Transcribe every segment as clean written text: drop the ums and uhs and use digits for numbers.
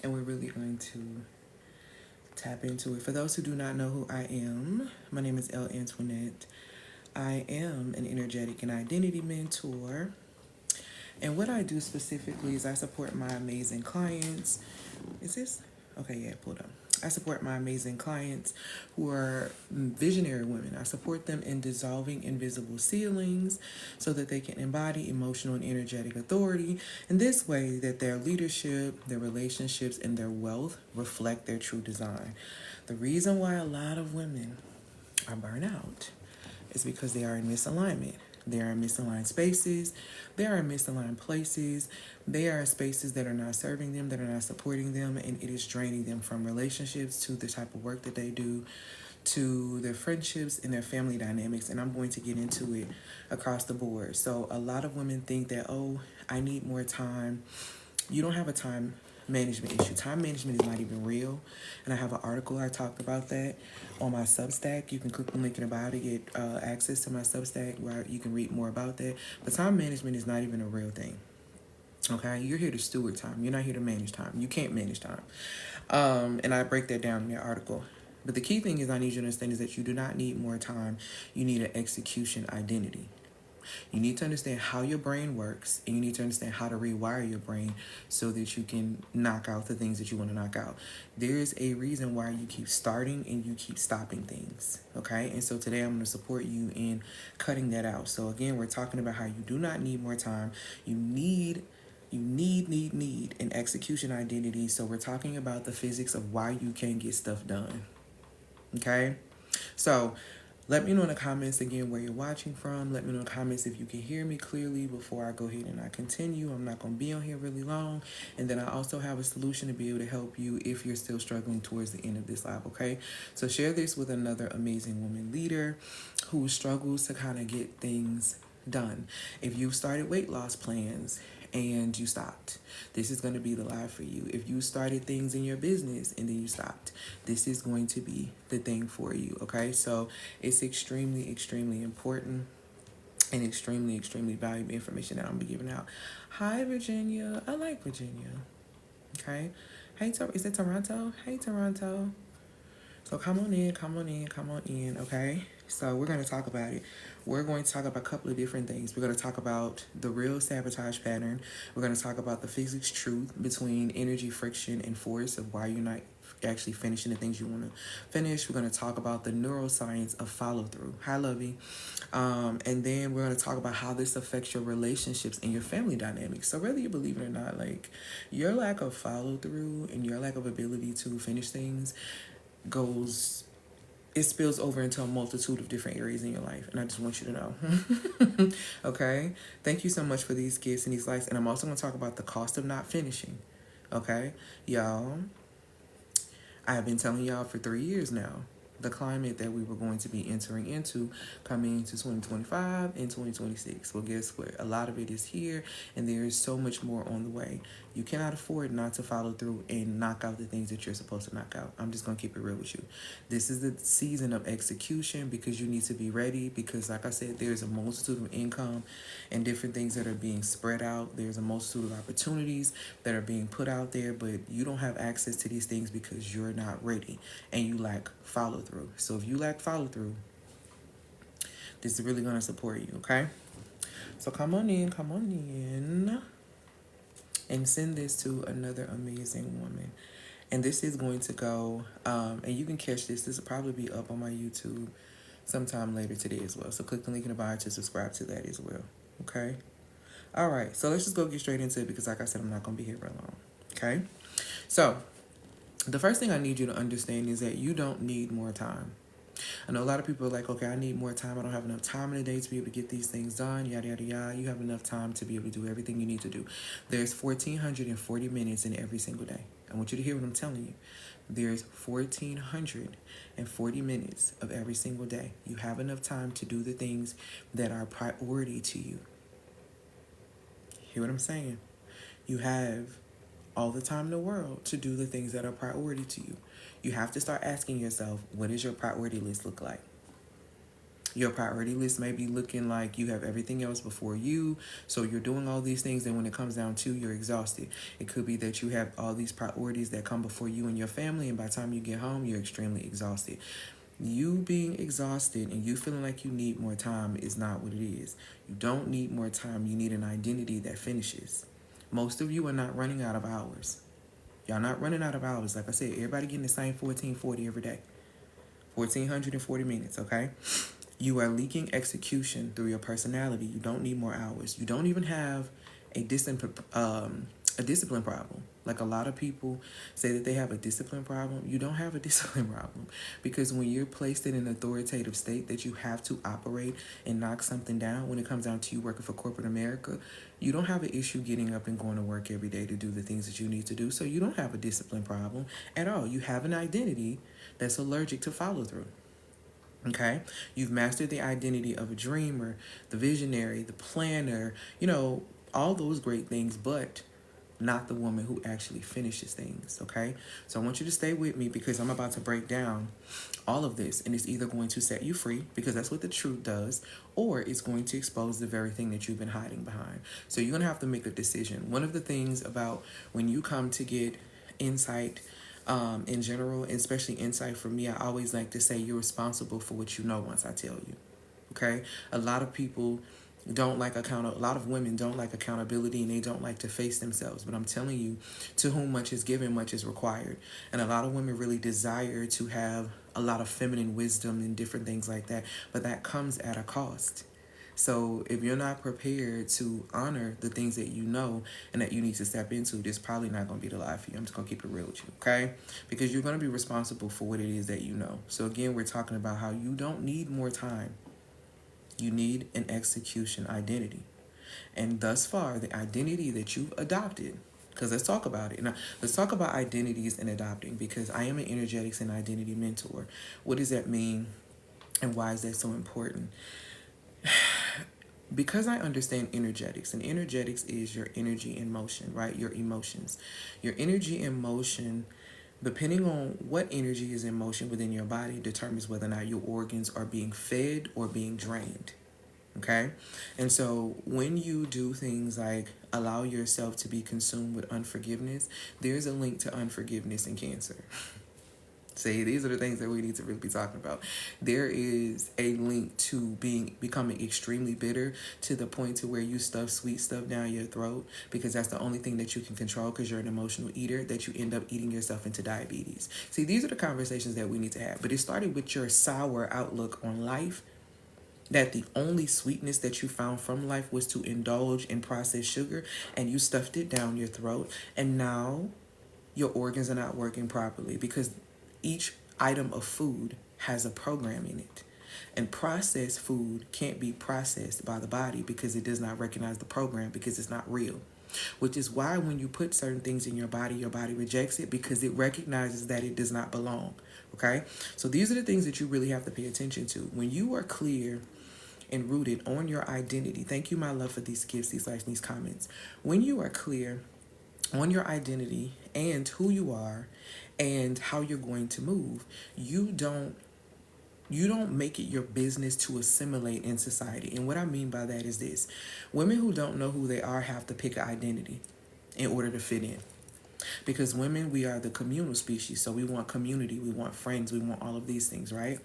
and we're really going to tap into it. For those who do not know who I am, my name is Elle Antoinette. I am an energetic and identity mentor. And what I do specifically is I support my amazing clients. Is this? Okay, yeah, pulled up. I support my amazing clients who are visionary women. I support them in dissolving invisible ceilings so that they can embody emotional and energetic authority in this way that their leadership, their relationships, and their wealth reflect their true design. The reason why a lot of women are burnt out is because they are in misalignment. They are in misaligned spaces. They are in misaligned places. They are in spaces that are not serving them, that are not supporting them, and it is draining them from relationships to the type of work that they do, to their friendships and their family dynamics. And I'm going to get into it across the board. So a lot of women think that, oh, I need more time. You don't have a time management issue. Time management is not even real. And I have an article I talked about that on my Substack. You can click the link in the bio to get access to my Substack where you can read more about that. But time management is not even a real thing. Okay, you're here to steward time. You're not here to manage time. You can't manage time. And I break that down in that article. But the key thing is I need you to understand is that you do not need more time. You need an execution identity. You need to understand how your brain works, and you need to understand how to rewire your brain so that you can knock out the things that you want to knock out. There is a reason why you keep starting and you keep stopping things, okay? And so today I'm going to support you in cutting that out. So again, we're talking about how you do not need more time. You need an execution identity. So we're talking about the physics of why you can't get stuff done, okay? So let me know in the comments again where you're watching from. Let me know in the comments if you can hear me clearly before I go ahead and I continue. I'm not going to be on here really long. And then I also have a solution to be able to help you if you're still struggling towards the end of this live, okay? So share this with another amazing woman leader who struggles to kind of get things done. If you've started weight loss plans and you stopped, this is going to be the live for you. If you started things in your business and then you stopped, this is going to be the thing for you, okay? So it's extremely important and extremely valuable information that I'm going to be giving out. Hi, Virginia. I like Virginia, okay? Hey, is it Toronto? Hey, Toronto. So come on in, okay? So we're going to talk about it. We're going to talk about a couple of different things. We're going to talk about the real sabotage pattern. We're going to talk about the physics truth between energy, friction, and force of why you're not actually finishing the things you want to finish. We're going to talk about the neuroscience of follow through. Hi, Lovey. And then we're going to talk about how this affects your relationships and your family dynamics. So whether you believe it or not, like your lack of follow through and your lack of ability to finish things it spills over into a multitude of different areas in your life. And I just want you to know. Okay? Thank you so much for these gifts and these likes. And I'm also going to talk about the cost of not finishing. Okay? Y'all, I have been telling y'all for 3 years now the climate that we were going to be entering into coming into 2025 and 2026. Well, guess what? A lot of it is here, and there is so much more on the way. You cannot afford not to follow through and knock out the things that you're supposed to knock out. I'm just going to keep it real with you. This is the season of execution because you need to be ready because, like I said, there's a multitude of income and different things that are being spread out. There's a multitude of opportunities that are being put out there, but you don't have access to these things because you're not ready and you lack follow through. So if you lack follow through, this is really going to support you, okay? So come on in, and send this to another amazing woman. And this is going to go, and you can catch this. This will probably be up on my YouTube sometime later today as well. So click the link in the bio to subscribe to that as well, okay? All right, so let's just go get straight into it because, like I said, I'm not going to be here very long, okay? So the first thing I need you to understand is that you don't need more time. I know a lot of people are like, okay, I need more time. I don't have enough time in the day to be able to get these things done, yada, yada, yada. You have enough time to be able to do everything you need to do. There's 1,440 minutes in every single day. I want you to hear what I'm telling you. There's 1,440 minutes of every single day. You have enough time to do the things that are priority to you. Hear what I'm saying? You have all the time in the world to do the things that are priority to you. You have to start asking yourself, what does your priority list look like? Your priority list may be looking like you have everything else before you. So you're doing all these things, and when it comes down to, you're exhausted. It could be that you have all these priorities that come before you and your family, and by the time you get home, you're extremely exhausted. You being exhausted and you feeling like you need more time is not what it is. You don't need more time. You need an identity that finishes. Most of you are not running out of hours. Y'all not running out of hours. Like I said, everybody getting the same 1440 every day. 1440 minutes, okay? You are leaking execution through your personality. You don't need more hours. You don't even have a discipline problem. Like a lot of people say that they have a discipline problem. You don't have a discipline problem, because when you're placed in an authoritative state that you have to operate and knock something down, when it comes down to you working for corporate America, you don't have an issue getting up and going to work every day to do the things that you need to do. So you don't have a discipline problem at all. You have an identity that's allergic to follow through. Okay, you've mastered the identity of a dreamer, the visionary, the planner, all those great things, but not the woman who actually finishes things. Okay, so I want you to stay with me, because I'm about to break down all of this, and it's either going to set you free, because that's what the truth does, or it's going to expose the very thing that you've been hiding behind. So you're going to have to make a decision. One of the things about when you come to get insight, in general, especially insight for me, I always like to say you're responsible for what you know once I tell you. Okay? A lot of people don't like a lot of women don't like accountability, and they don't like to face themselves. But I'm telling you, to whom much is given, much is required. And a lot of women really desire to have a lot of feminine wisdom and different things like that, but that comes at a cost. So if you're not prepared to honor the things that you know and that you need to step into, this probably not going to be the life for you. I'm just going to keep it real with you, okay? Because you're going to be responsible for what it is that you know. So again, we're talking about how you don't need more time. You need an execution identity. And thus far, the identity that you've adopted, because let's talk about it. Now, let's talk about identities and adopting, because I am an energetics and identity mentor. What does that mean, and why is that so important? Because I understand energetics, and energetics is your energy in motion, right? Your emotions. Your energy in motion, depending on what energy is in motion within your body, determines whether or not your organs are being fed or being drained. Okay? And so when you do things like allow yourself to be consumed with unforgiveness, there's a link to unforgiveness and cancer. See, these are the things that we need to really be talking about. There is a link to becoming extremely bitter, to the point to where you stuff sweet stuff down your throat, because that's the only thing that you can control, because you're an emotional eater, that you end up eating yourself into diabetes. See, these are the conversations that we need to have. But it started with your sour outlook on life, that the only sweetness that you found from life was to indulge in processed sugar, and you stuffed it down your throat, and now your organs are not working properly, because each item of food has a program in it. And processed food can't be processed by the body, because it does not recognize the program, because it's not real. Which is why when you put certain things in your body rejects it, because it recognizes that it does not belong. Okay? So these are the things that you really have to pay attention to. When you are clear and rooted on your identity, thank you, my love, for these gifts, these likes, these comments. When you are clear on your identity and who you are and how you're going to move, you don't make it your business to assimilate in society. And what I mean by that is this: women who don't know who they are have to pick an identity in order to fit in. Because women, we are the communal species, so we want community, we want friends, we want all of these things, right?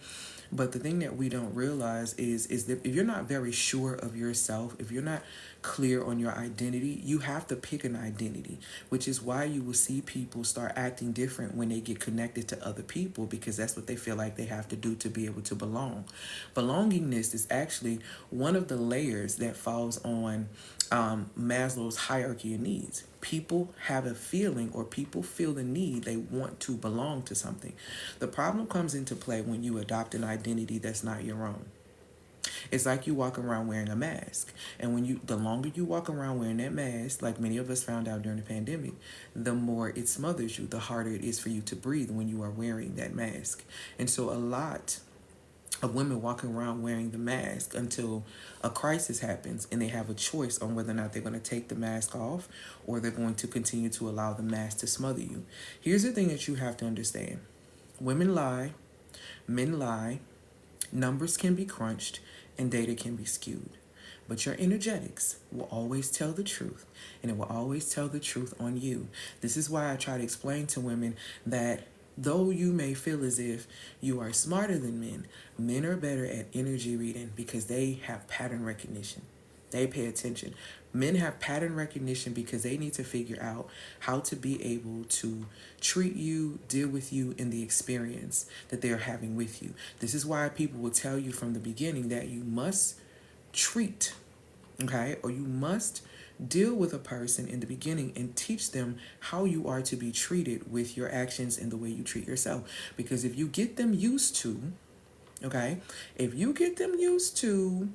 But the thing that we don't realize is that if you're not very sure of yourself, if you're not clear on your identity, you have to pick an identity, which is why you will see people start acting different when they get connected to other people, because that's what they feel like they have to do to be able to belong. Belongingness is actually one of the layers that falls on Maslow's hierarchy of needs. People have a feeling, or people feel the need, they want to belong to something. The problem comes into play when you adopt an identity that's not your own. It's like you walk around wearing a mask. And the longer you walk around wearing that mask, like many of us found out during the pandemic, the more it smothers you, the harder it is for you to breathe when you are wearing that mask. And so a lot of women walking around wearing the mask until a crisis happens, and they have a choice on whether or not they're going to take the mask off, or they're going to continue to allow the mask to smother you. Here's the thing that you have to understand. Women lie, men lie, Numbers can be crunched and data can be skewed. But your energetics will always tell the truth, and it will always tell the truth on you. This is why I try to explain to women that though you may feel as if you are smarter than men, men are better at energy reading because they have pattern recognition. They pay attention. Men have pattern recognition because they need to figure out how to be able to treat you, deal with you in the experience that they're having with you. This is why people will tell you from the beginning that you must treat, okay, or you must deal with a person in the beginning and teach them how you are to be treated with your actions and the way you treat yourself. Because if you get them used to, okay, if you get them used to,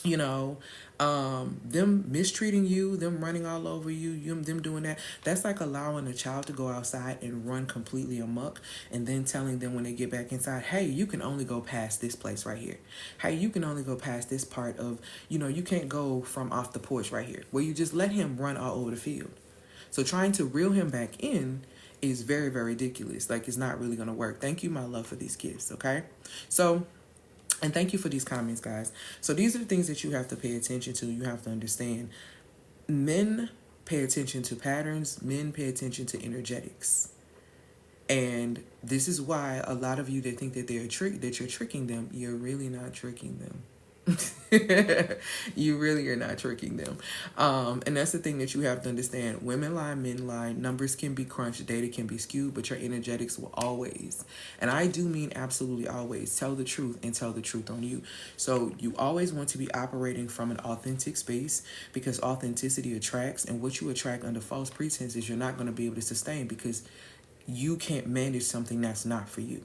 you know, them mistreating you, them running all over you, them doing that, that's like allowing a child to go outside and run completely amok and then telling them when they get back inside, hey, you can only go past this place right here. Hey, you can only go past this part of, you can't go from off the porch right here, where you just let him run all over the field. So trying to reel him back in is very, very ridiculous. Like, it's not really going to work. Thank you, my love, for these gifts, okay? So, and thank you for these comments, guys. So these are the things that you have to pay attention to. You have to understand. Men pay attention to patterns. Men pay attention to energetics. And this is why a lot of you that think that that you're tricking them, you're really not tricking them. You really are not tricking them. And that's the thing that you have to understand. Women lie, men lie, numbers can be crunched, data can be skewed, but your energetics will always, and I do mean absolutely always, tell the truth and tell the truth on you. So you always want to be operating from an authentic space, because authenticity attracts, and what you attract under false pretenses you're not going to be able to sustain, because you can't manage something that's not for you.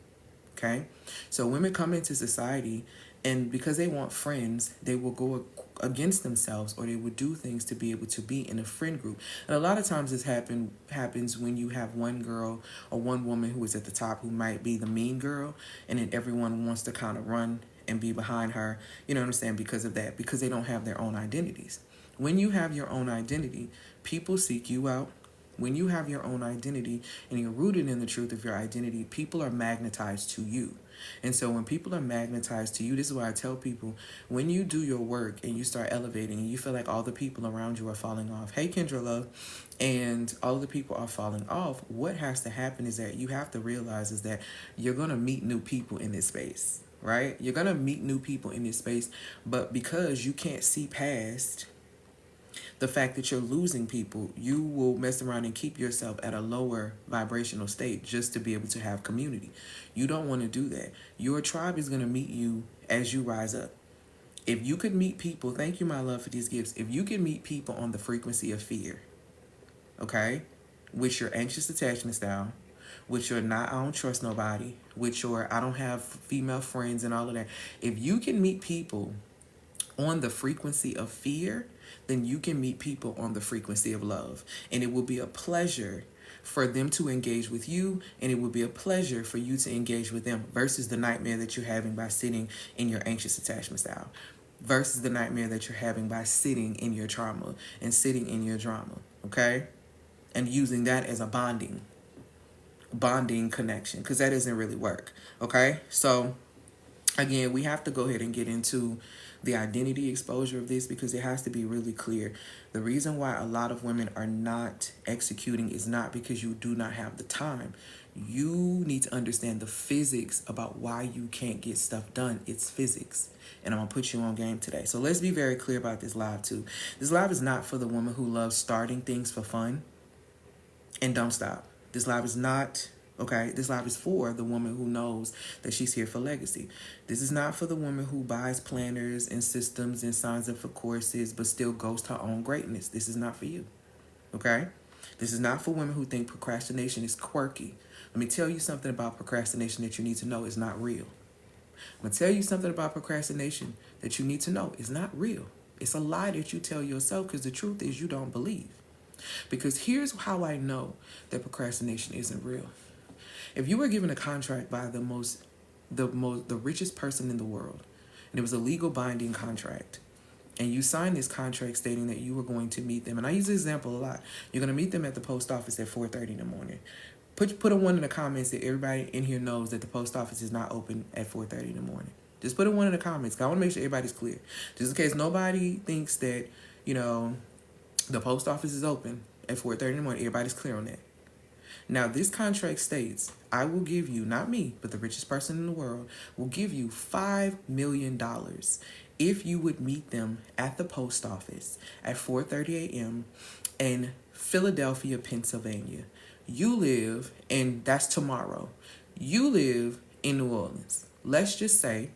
Okay? So women come into society, and because they want friends, they will go against themselves, or they will do things to be able to be in a friend group. And a lot of times this happens when you have one girl or one woman who is at the top who might be the mean girl, and then everyone wants to kind of run and be behind her, you know what I'm saying, because of that, because they don't have their own identities. When you have your own identity, people seek you out. When you have your own identity and you're rooted in the truth of your identity, people are magnetized to you. And so when people are magnetized to you, this is why I tell people, when you do your work and you start elevating and you feel like all the people around you are falling off, hey Kendra love, and all the people are falling off, what has to happen is that you have to realize is that you're going to meet new people in this space, right? You're going to meet new people in this space, but because you can't see past the fact that you're losing people, you will mess around and keep yourself at a lower vibrational state just to be able to have community. You don't want to do that. Your tribe is going to meet you as you rise up. If you could meet people, thank you, my love, for these gifts. If you can meet people on the frequency of fear, okay, with your anxious attachment style, with your I don't trust nobody, with your I don't have female friends and all of that. If you can meet people on the frequency of fear, then you can meet people on the frequency of love. And it will be a pleasure for them to engage with you, and it will be a pleasure for you to engage with them, versus the nightmare that you're having by sitting in your anxious attachment style, versus the nightmare that you're having by sitting in your trauma and sitting in your drama, okay? And using that as a bonding connection, because that doesn't really work, okay? So again, we have to go ahead and get into the identity exposure of this, because it has to be really clear. The reason why a lot of women are not executing is not because you do not have the time. You need to understand the physics about why you can't get stuff done. It's physics. And I'm going to put you on game today. So let's be very clear about this live too. This live is not for the woman who loves starting things for fun and don't stop. This live is not... okay, this live is for the woman who knows that she's here for legacy. This is not for the woman who buys planners and systems and signs up for courses but still goes to her own greatness. This is not for you, okay? This is not for women who think procrastination is quirky. Let me tell you something about procrastination that you need to know is not real. I'm going to tell you something about procrastination that you need to know is not real. It's a lie that you tell yourself, because the truth is you don't believe. Because here's how I know that procrastination isn't real. If you were given a contract by the richest person in the world, and it was a legal binding contract, and you signed this contract stating that you were going to meet them, and I use this example a lot. You're going to meet them at the post office at 4:30 in the morning. Put a one in the comments that everybody in here knows that the post office is not open at 4:30 in the morning. Just put a 1 in the comments. I want to make sure everybody's clear. Just in case nobody thinks that, the post office is open at 4:30 in the morning. Everybody's clear on that. Now, this contract states, I will give you, not me, but the richest person in the world, will give you $5 million if you would meet them at the post office at 4:30 a.m. in Philadelphia, Pennsylvania. You live, and that's tomorrow. You live in New Orleans. Let's just say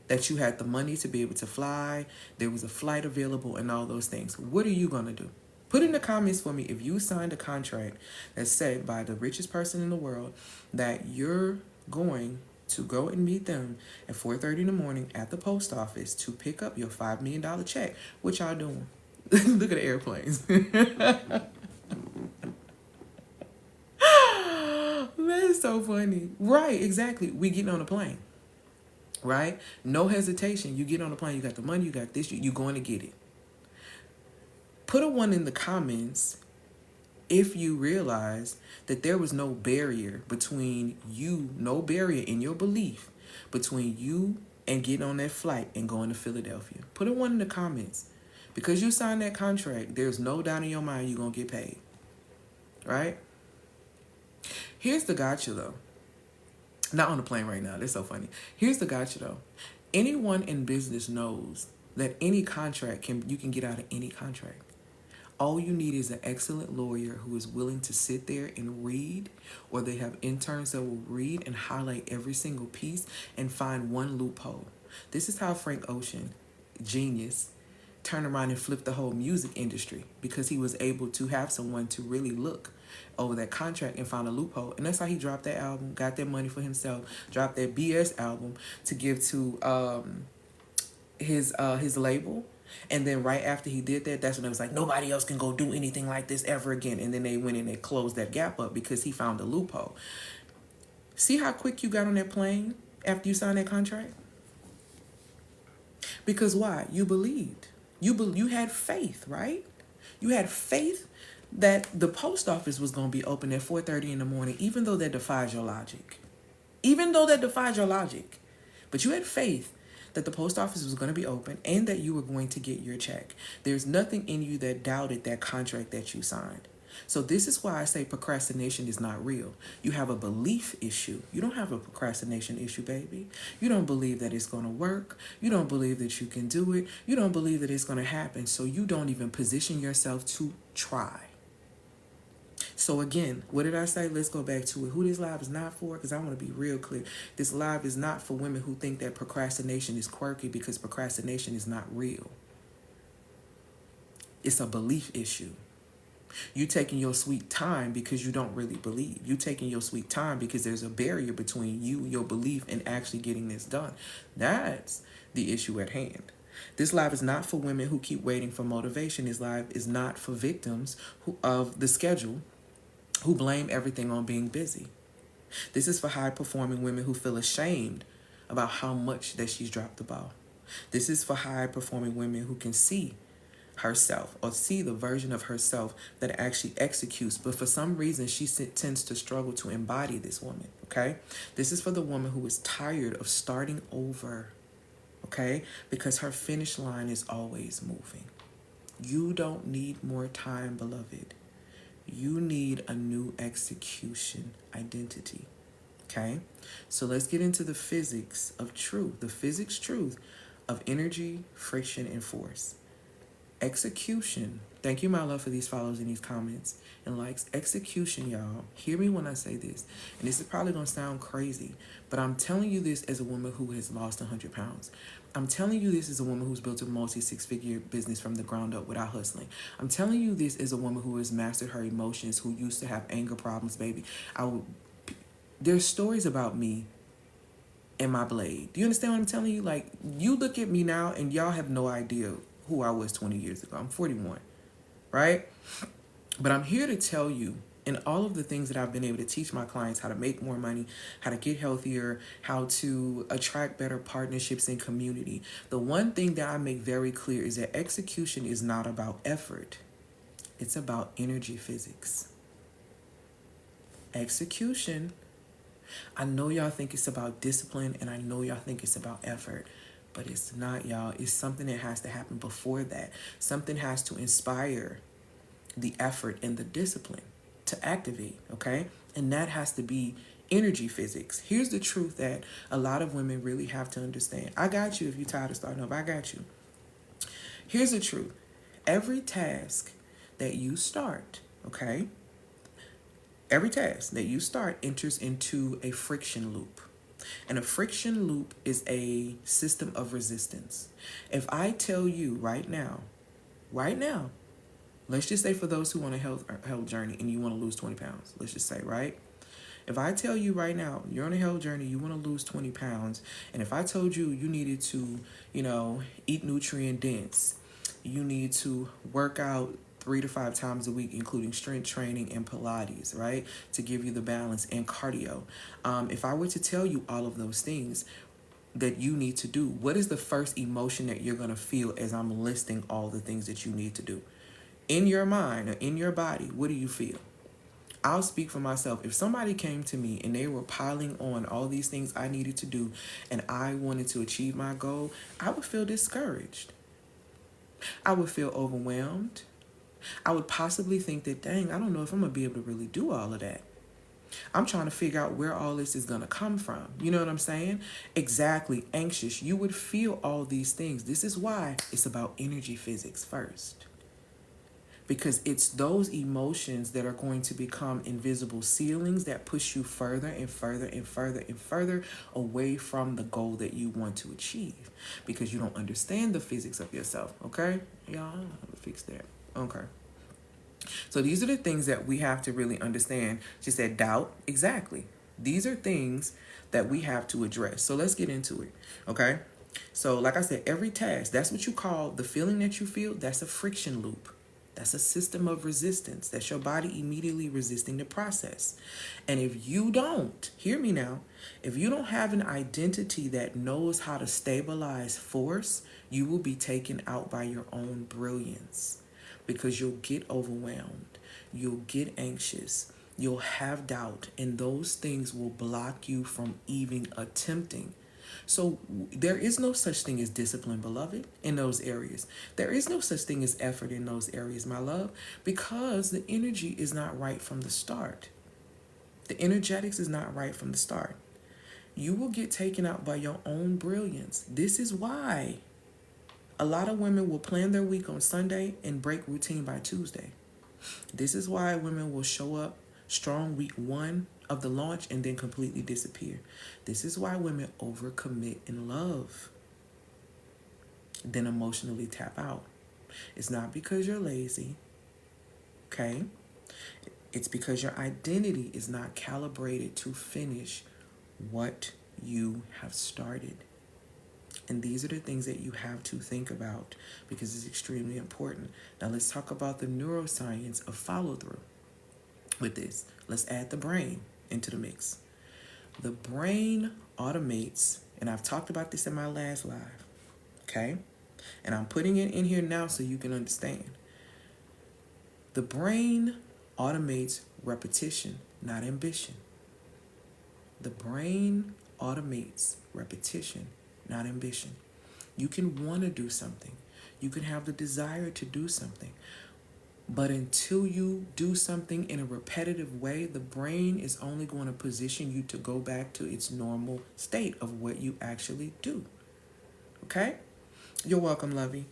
that you had the money to be able to fly, there was a flight available, and all those things. What are you going to do? Put in the comments for me if you signed a contract that said by the richest person in the world that you're going to go and meet them at 4:30 in the morning at the post office to pick up your $5 million check. What y'all doing? Look at the airplanes. That's so funny. Right, exactly. We getting on a plane. Right? No hesitation. You get on the plane, you got the money, you got this, you're going to get it. Put a 1 in the comments if you realize that there was no barrier between you, no barrier in your belief between you and getting on that flight and going to Philadelphia. Put a 1 in the comments. Because you signed that contract, there's no doubt in your mind you're going to get paid. Right? Here's the gotcha, though. Not on the plane right now. That's so funny. Here's the gotcha, though. Anyone in business knows that any contract you can get out of any contract. All you need is an excellent lawyer who is willing to sit there and read, or they have interns that will read and highlight every single piece and find one loophole. This is how Frank Ocean, genius, turned around and flipped the whole music industry, because he was able to have someone to really look over that contract and found a loophole. And that's how he dropped that album, got that money for himself, dropped that BS album to give to his label. And then right after he did that, that's when it was like, nobody else can go do anything like this ever again. And then they went in and closed that gap up because he found a loophole. See how quick you got on that plane after you signed that contract? Because why? You believed. You had faith, right? You had faith that the post office was going to be open at 4:30 in the morning, even though that defies your logic. Even though that defies your logic. But you had faith that the post office was going to be open and that you were going to get your check. There's nothing in you that doubted that contract that you signed. So this is why I say procrastination is not real. You have a belief issue. You don't have a procrastination issue, baby. You don't believe that it's going to work. You don't believe that you can do it. You don't believe that it's going to happen. So you don't even position yourself to try. So again, what did I say? Let's go back to it. Who this live is not for, because I want to be real clear. This live is not for women who think that procrastination is quirky, because procrastination is not real. It's a belief issue. You taking your sweet time because you don't really believe. You taking your sweet time because there's a barrier between you, your belief, and actually getting this done. That's the issue at hand. This live is not for women who keep waiting for motivation. This live is not for victims of the schedule who blame everything on being busy. This is for high-performing women who feel ashamed about how much that she's dropped the ball. This is for high-performing women who can see herself or see the version of herself that actually executes, but for some reason she tends to struggle to embody this woman, okay? This is for the woman who is tired of starting over, okay? Because her finish line is always moving. You don't need more time, beloved. You need a new execution identity, okay? So let's get into the physics of truth, the physics truth of energy, friction, and force. Execution. Thank you, my love, for these follows and these comments and likes. Execution, y'all. Hear me when I say this. And this is probably going to sound crazy, but I'm telling you this as a woman who has lost 100 pounds. I'm telling you this as a woman who's built a multi-six-figure business from the ground up without hustling. I'm telling you this as a woman who has mastered her emotions, who used to have anger problems, baby. There's stories about me and my blade. Do you understand what I'm telling you? Like, you look at me now and y'all have no idea who I was 20 years ago. I'm 41, right? But I'm here to tell you, in all of the things that I've been able to teach my clients, how to make more money, how to get healthier, how to attract better partnerships in community, the one thing that I make very clear is that execution is not about effort. It's about energy physics. Execution I know y'all think it's about discipline, and I know y'all think it's about effort, but it's not, y'all. It's something that has to happen before that. Something has to inspire the effort and the discipline to activate, okay? And that has to be energy physics. Here's the truth that a lot of women really have to understand. I got you if you're tired of starting over. I got you. Here's the truth. Every task that you start, okay? Every task that you start enters into a friction loop. And a friction loop is a system of resistance. If I tell you right now, let's just say for those who want a health journey and you want to lose 20 pounds, let's just say, right? If I tell you right now, you're on a health journey, you want to lose 20 pounds, and if I told you you needed to, eat nutrient dense, you need to work out 3 to 5 times a week, including strength training and Pilates, right? To give you the balance and cardio. If I were to tell you all of those things that you need to do, what is the first emotion that you're going to feel as I'm listing all the things that you need to do? In your mind or in your body, what do you feel? I'll speak for myself. If somebody came to me and they were piling on all these things I needed to do and I wanted to achieve my goal, I would feel discouraged. I would feel overwhelmed. I would possibly think that, dang, I don't know if I'm going to be able to really do all of that. I'm trying to figure out where all this is going to come from. You know what I'm saying? Exactly. Anxious. You would feel all these things. This is why it's about energy physics first. Because it's those emotions that are going to become invisible ceilings that push you further and further and further and further away from the goal that you want to achieve. Because you don't understand the physics of yourself, okay? Y'all, I'm gonna fix that. Okay. So these are the things that we have to really understand. She said doubt. Exactly. These are things that we have to address. So let's get into it, okay? So like I said, every task, that's what you call the feeling that you feel, that's a friction loop. That's a system of resistance. That's your body immediately resisting the process. And if you don't, hear me now, if you don't have an identity that knows how to stabilize force, you will be taken out by your own brilliance because you'll get overwhelmed. You'll get anxious. You'll have doubt. And those things will block you from even attempting. So there is no such thing as discipline, beloved, in those areas. There is no such thing as effort in those areas, my love, because the energy is not right from the start. The energetics is not right from the start. You will get taken out by your own brilliance. This is why a lot of women will plan their week on Sunday and break routine by Tuesday. This is why women will show up strong week 1 of the launch and then completely disappear. This is why women overcommit in love, then emotionally tap out. It's not because you're lazy, okay? It's because your identity is not calibrated to finish what you have started. And these are the things that you have to think about because it's extremely important. Now let's talk about the neuroscience of follow through with this. Let's add the brain into the mix. The brain automates, and I've talked about this in my last live, okay? And I'm putting it in here now so you can understand. The brain automates repetition, not ambition. The brain automates repetition, not ambition. You can want to do something. You can have the desire to do something. But until you do something in a repetitive way, the brain is only going to position you to go back to its normal state of what you actually do. Okay? You're welcome, lovey.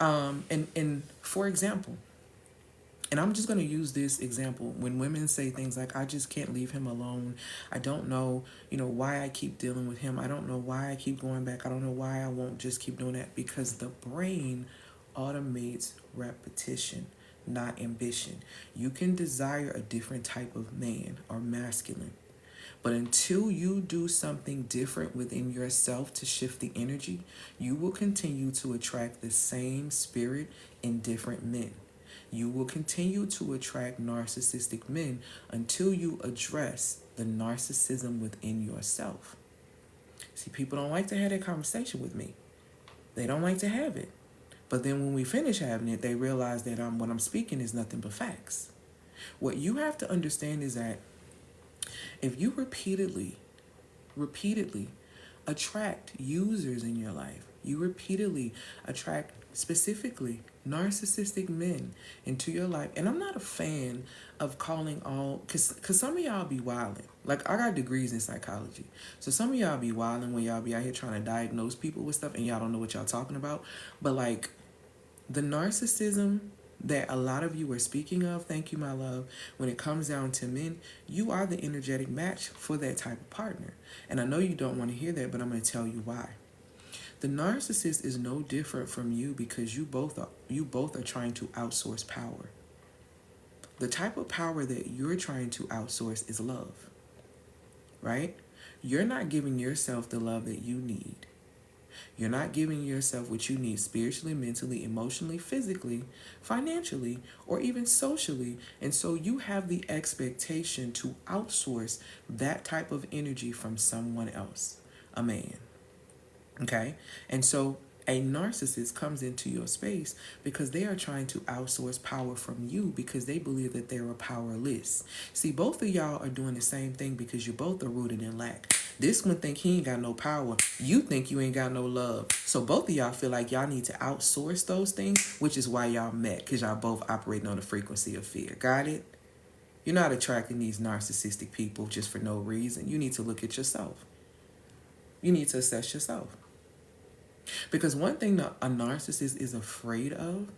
And for example, and I'm just going to use this example. When women say things like, I just can't leave him alone. I don't know, why I keep dealing with him. I don't know why I keep going back. I don't know why I won't just keep doing that. Because the brain automates repetition, not ambition. You can desire a different type of man or masculine. But until you do something different within yourself to shift the energy, you will continue to attract the same spirit in different men. You will continue to attract narcissistic men until you address the narcissism within yourself. See, people don't like to have that conversation with me. They don't like to have it. But then when we finish having it, they realize that what I'm speaking is nothing but facts. What you have to understand is that if you repeatedly repeatedly attract users in your life. You repeatedly attract specifically narcissistic men into your life. And I'm not a fan of calling all, because some of y'all be wilding. Like, I got degrees in psychology. So some of y'all be wilding when y'all be out here trying to diagnose people with stuff and y'all don't know what y'all talking about. But like, the narcissism that a lot of you are speaking of, thank you, my love, when it comes down to men, you are the energetic match for that type of partner. And I know you don't want to hear that, but I'm going to tell you why. The narcissist is no different from you because you both are trying to outsource power. The type of power that you're trying to outsource is love, right? You're not giving yourself the love that you need. You're not giving yourself what you need spiritually, mentally, emotionally, physically, financially, or even socially. And so you have the expectation to outsource that type of energy from someone else, a man. Okay? And so a narcissist comes into your space because they are trying to outsource power from you because they believe that they are powerless. See, both of y'all are doing the same thing because you both are rooted in lack. This one think he ain't got no power. You think you ain't got no love. So both of y'all feel like y'all need to outsource those things, which is why y'all met, because y'all both operating on the frequency of fear. Got it? You're not attracting these narcissistic people just for no reason. You need to look at yourself. You need to assess yourself. Because one thing that a narcissist is afraid of,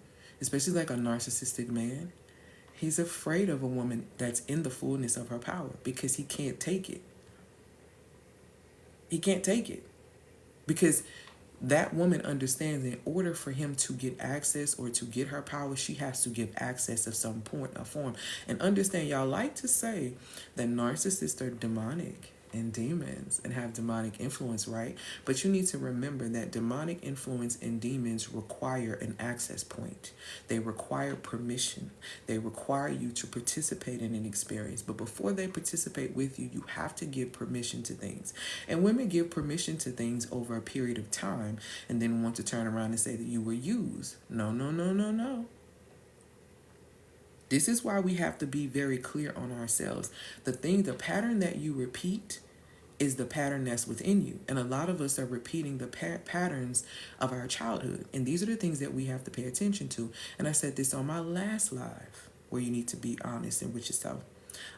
especially like a narcissistic man, he's afraid of a woman that's in the fullness of her power because he can't take it. He can't take it. Because that woman understands in order for him to get access or to get her power, she has to give access of some point or form. And understand, y'all like to say that narcissists are demonic and demons and have demonic influence, right? But you need to remember that demonic influence and demons require an access point. They require permission. They require you to participate in an experience. But before they participate with you, you have to give permission to things. And women give permission to things over a period of time and then want to turn around and say that you were used. No, no, no, no, no. This is why we have to be very clear on ourselves. The pattern that you repeat is the pattern that's within you. And a lot of us are repeating the patterns of our childhood. And these are the things that we have to pay attention to. And I said this on my last live, where you need to be honest and with yourself.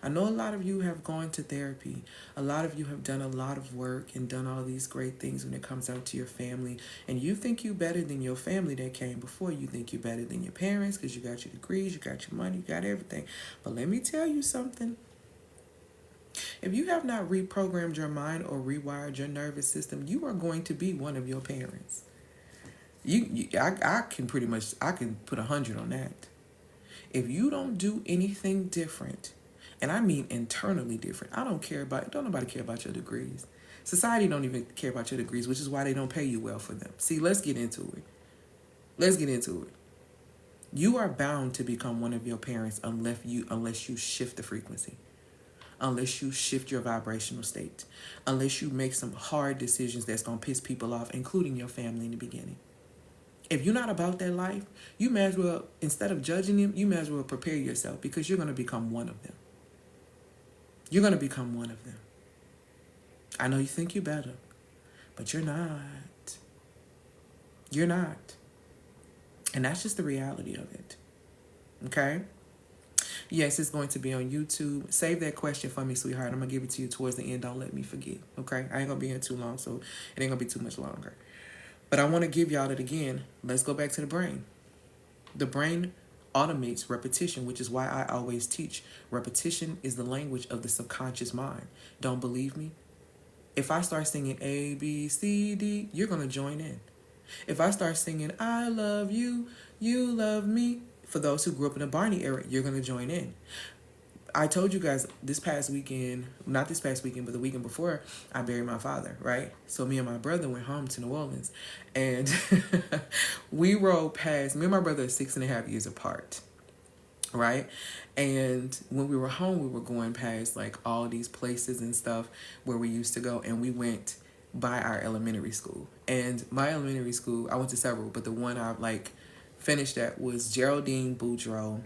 I know a lot of you have gone to therapy. A lot of you have done a lot of work and done all these great things when it comes out to your family. And you think you're better than your family that came before. You think you're better than your parents because you got your degrees, you got your money, you got everything. But let me tell you something. If you have not reprogrammed your mind or rewired your nervous system, you are going to be one of your parents. I can put 100 on that. If you don't do anything different, and I mean internally different, don't nobody care about your degrees. Society don't even care about your degrees, which is why they don't pay you well for them. See, let's get into it. You are bound to become one of your parents unless you shift the frequency. Unless you shift your vibrational state. Unless you make some hard decisions that's going to piss people off, including your family in the beginning. If you're not about that life, you may as well, instead of judging them, you may as well prepare yourself because you're going to become one of them. You're going to become one of them. I know you think you're better, but you're not. You're not. And that's just the reality of it. Okay? Yes, it's going to be on YouTube. Save that question for me, sweetheart. I'm going to give it to you towards the end. Don't let me forget, okay? I ain't going to be here too long, so it ain't going to be too much longer. But I want to give y'all that again. Let's go back to the brain. The brain automates repetition, which is why I always teach repetition is the language of the subconscious mind. Don't believe me? If I start singing A, B, C, D, you're going to join in. If I start singing I love you, you love me, for those who grew up in the Barney era, you're going to join in. I told you guys not this past weekend, but the weekend before, I buried my father, right? So me and my brother went home to New Orleans. And we rode past, me and my brother are 6.5 years apart, right? And when we were home, we were going past like all these places and stuff where we used to go. And we went by our elementary school. And my elementary school, I went to several, but the one I finished at was Geraldine Boudreaux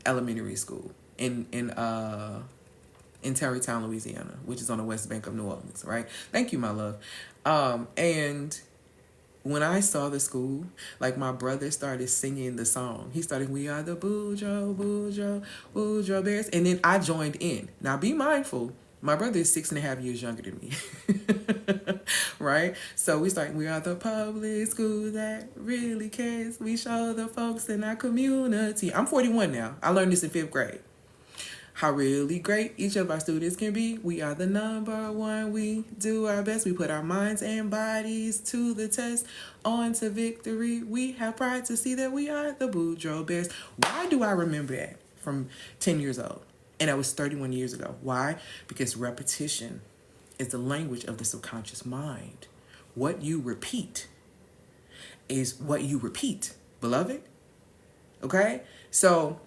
Elementary School in in Terrytown, Louisiana, which is on the west bank of New Orleans, right? Thank you, my love. And when I saw the school, like my brother started singing the song. He started, "We are the Boudreaux Bears." And then I joined in. Now be mindful, my brother is 6.5 years younger than me. Right? So we start, "We are the public school that really cares. We show the folks in our community." I'm 41 now. I learned this in 5th grade. How really great each of our students can be. We are the number one. We do our best. We put our minds and bodies to the test. On to victory. We have pride to see that we are the Boudreaux Bears. Why do I remember that from 10 years old? And that was 31 years ago. Why? Because repetition is the language of the subconscious mind. What you repeat is what you repeat, beloved. Okay? So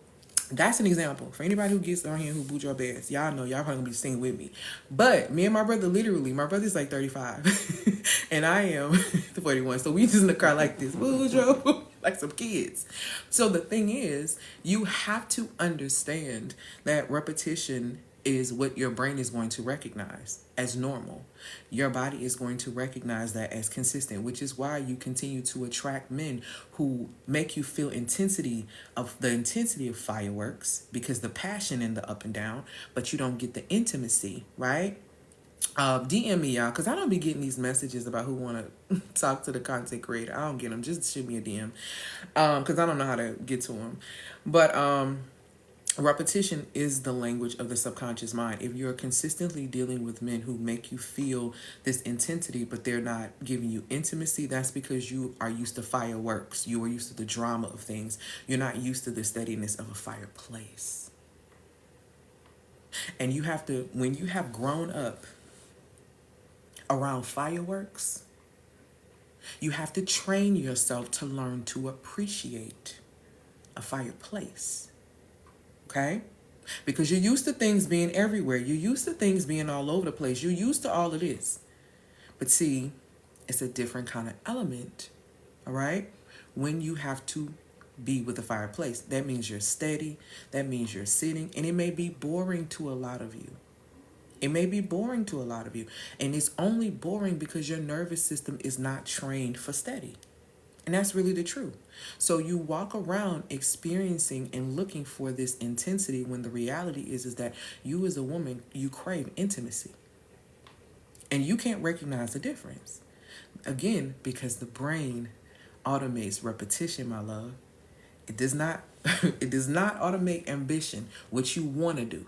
that's an example. For anybody who gets on here who Boudreaux Bears, y'all know y'all probably gonna be singing with me. But me and my brother, literally, my brother's like 35 and I am 41. So we just in the car like this, Boudreaux, like some kids. So the thing is, you have to understand that repetition is what your brain is going to recognize as normal. Your body is going to recognize that as consistent, which is why you continue to attract men who make you feel the intensity of fireworks, because the passion in the up and down, but you don't get the intimacy, right? DM me, y'all, because I don't be getting these messages about who want to talk to the content creator. I don't get them. Just shoot me a DM, because I don't know how to get to them. But repetition is the language of the subconscious mind. If you're consistently dealing with men who make you feel this intensity, but they're not giving you intimacy, that's because you are used to fireworks. You are used to the drama of things. You're not used to the steadiness of a fireplace. And you have to, when you have grown up around fireworks, you have to train yourself to learn to appreciate a fireplace. Okay? Because you're used to things being everywhere. You're used to things being all over the place. You're used to all of this. But see, it's a different kind of element, all right? When you have to be with a fireplace, that means you're steady. That means you're sitting. And it may be boring to a lot of you. It may be boring to a lot of you. And it's only boring because your nervous system is not trained for steady. And that's really the truth. So you walk around experiencing and looking for this intensity when the reality is that you as a woman, you crave intimacy. And you can't recognize the difference. Again, because the brain automates repetition, my love. It does not it does not automate ambition, what you want to do.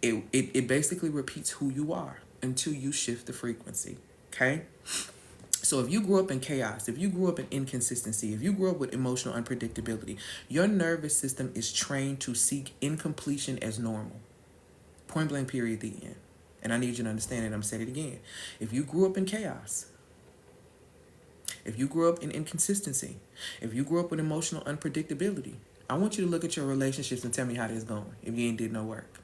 It basically repeats who you are until you shift the frequency. Okay? So if you grew up in chaos, if you grew up in inconsistency, if you grew up with emotional unpredictability, your nervous system is trained to seek incompletion as normal. Point blank, period, the end. And I need you to understand it. I'm going to say it again. If you grew up in chaos, if you grew up in inconsistency, if you grew up with emotional unpredictability, I want you to look at your relationships and tell me how this going if you ain't did no work.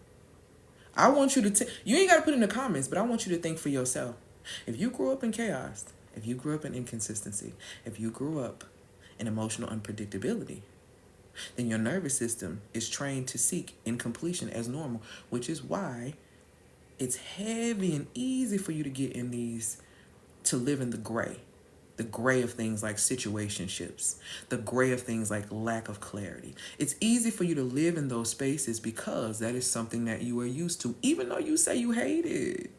I want you to, you ain't got to put in the comments, but I want you to think for yourself. If you grew up in chaos, if you grew up in inconsistency, if you grew up in emotional unpredictability, then your nervous system is trained to seek incompletion as normal, which is why it's heavy and easy for you to get in these, to live in the gray of things like situationships, the gray of things like lack of clarity. It's easy for you to live in those spaces because that is something that you are used to, even though you say you hate it.